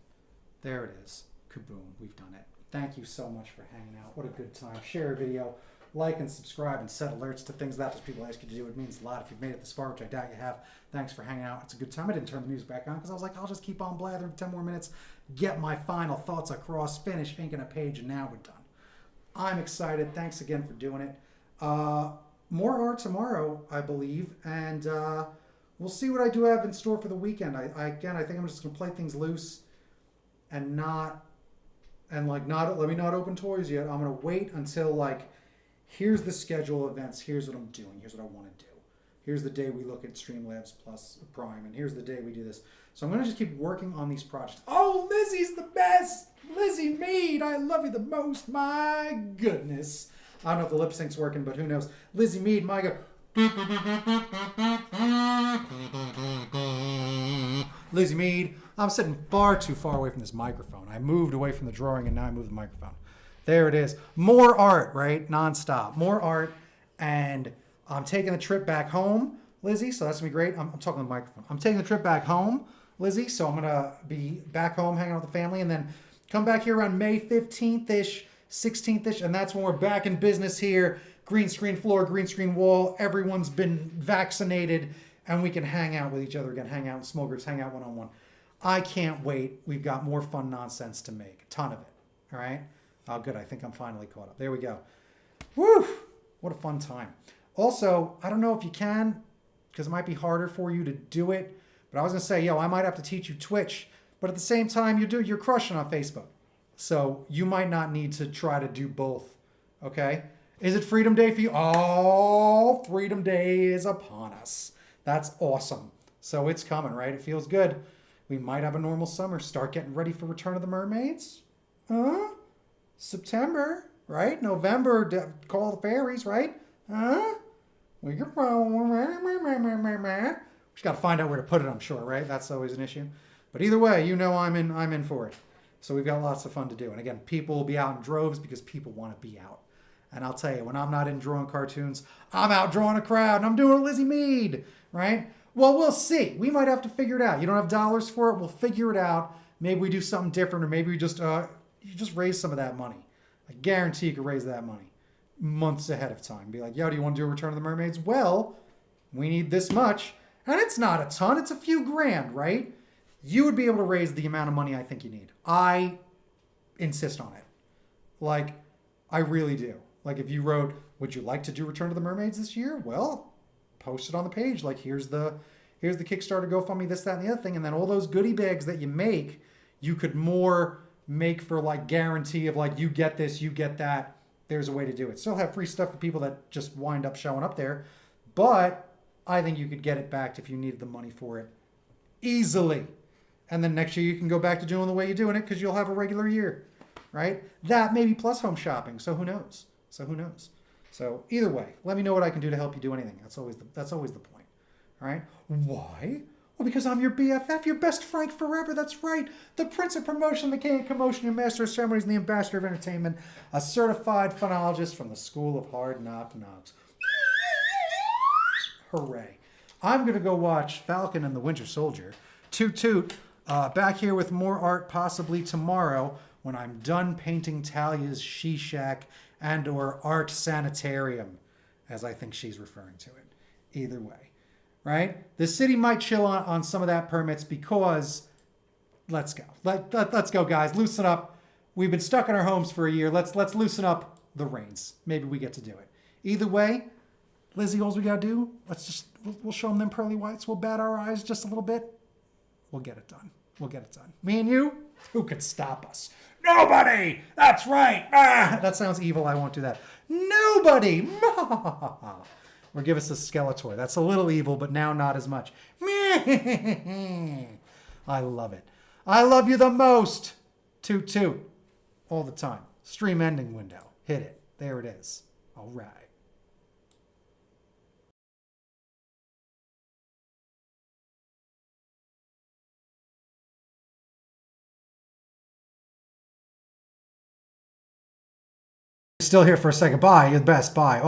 There it is. Kaboom. We've done it. Thank you so much for hanging out. What a good time. Share a video. Like and subscribe and set alerts to things that people ask you to do. It means a lot if you've made it this far, which I doubt you have. Thanks for hanging out. It's a good time. I didn't turn the music back on because I was like, I'll just keep on blathering for 10 more minutes, get my final thoughts across, finish inking a page, and now we're done. I'm excited. Thanks again for doing it. More art tomorrow, I believe, and we'll see what I do have in store for the weekend. I think I'm just gonna play things loose and not let me not open toys yet. I'm gonna wait until here's the schedule of events. Here's what I'm doing. Here's what I want to do. Here's the day we look at Streamlabs Plus Prime, and here's the day we do this. So I'm gonna just keep working on these projects. Oh, Lizzie's the best. Lizzie Mead, I love you the most. My goodness. I don't know if the lip sync's working, but who knows? Lizzie Mead, my God. Lizzie Mead. I'm sitting far too far away from this microphone. I moved away from the drawing and now I moved the microphone. There it is. More art, right? Nonstop. More art. And I'm taking the trip back home, Lizzie. So that's going to be great. I'm talking to the microphone. I'm taking the trip back home, Lizzie. So I'm going to be back home hanging out with the family and then come back here around May 15th-ish, 16th-ish. And that's when we're back in business here. Green screen floor, green screen wall. Everyone's been vaccinated and we can hang out with each other again, hang out in small groups, hang out one-on-one. I can't wait. We've got more fun nonsense to make. A ton of it. All right? Oh, good. I think I'm finally caught up. There we go. Woo! What a fun time. Also, I don't know if you can, because it might be harder for you to do it, but I was going to say, I might have to teach you Twitch, but at the same time, you're crushing on Facebook. So you might not need to try to do both. Okay? Is it Freedom Day for you? Oh, Freedom Day is upon us. That's awesome. So it's coming, right? It feels good. We might have a normal summer. Start getting ready for Return of the Mermaids. Huh? September, right? November, Call the Fairies, right? Huh? We just got to find out where to put it, I'm sure, right? That's always an issue. But either way, I'm in for it. So we've got lots of fun to do. And again, people will be out in droves because people want to be out. And I'll tell you, when I'm not in drawing cartoons, I'm out drawing a crowd and I'm doing a Lizzie Mead, right? Well, we'll see. We might have to figure it out. You don't have dollars for it. We'll figure it out. Maybe we do something different, or maybe we just raise some of that money. I guarantee you could raise that money months ahead of time. Be like, do you want to do a Return of the Mermaids? Well, we need this much, and it's not a ton, it's a few grand, right? You would be able to raise the amount of money I think you need. I insist on it. Like, I really do. Like, if you wrote, would you like to do Return of the Mermaids this year? Well, post it on the page. Like, here's the Kickstarter, GoFundMe, this, that, and the other thing. And then all those goodie bags that you make, you could more make for, like, guarantee of, like, you get this, you get that. There's a way to do it. Still have free stuff for people that just wind up showing up there. But I think you could get it back if you needed the money for it easily. And then next year you can go back to doing the way you're doing it because you'll have a regular year, right? That maybe plus home shopping. So who knows? So either way, let me know what I can do to help you do anything. That's always the point. All right? Why? Well, because I'm your BFF, your best Frank forever. That's right. The Prince of Promotion, the King of Commotion, your Master of Ceremonies, and the Ambassador of Entertainment, a certified phonologist from the School of Hard Knocks. Hooray. I'm going to go watch Falcon and the Winter Solider. Toot toot. Back here with more art possibly tomorrow when I'm done painting Talia's She Shack and or Art Sanitarium, as I think she's referring to it. Either way, right? The city might chill on some of that permits because, let's go. Let's go, guys. Loosen up. We've been stuck in our homes for a year. Let's loosen up the reins. Maybe we get to do it. Either way, Lizzie, all we got to do, we'll show them pearly whites. We'll bat our eyes just a little bit. We'll get it done. Me and you, who could stop us? Nobody! That's right! That sounds evil. I won't do that. Nobody! Or give us a Skeletor. That's a little evil, but now not as much. I love it. I love you the most. Toot toot. All the time. Stream ending window. Hit it. There it is. All right. Still here for a second. Bye. You're the best. Bye.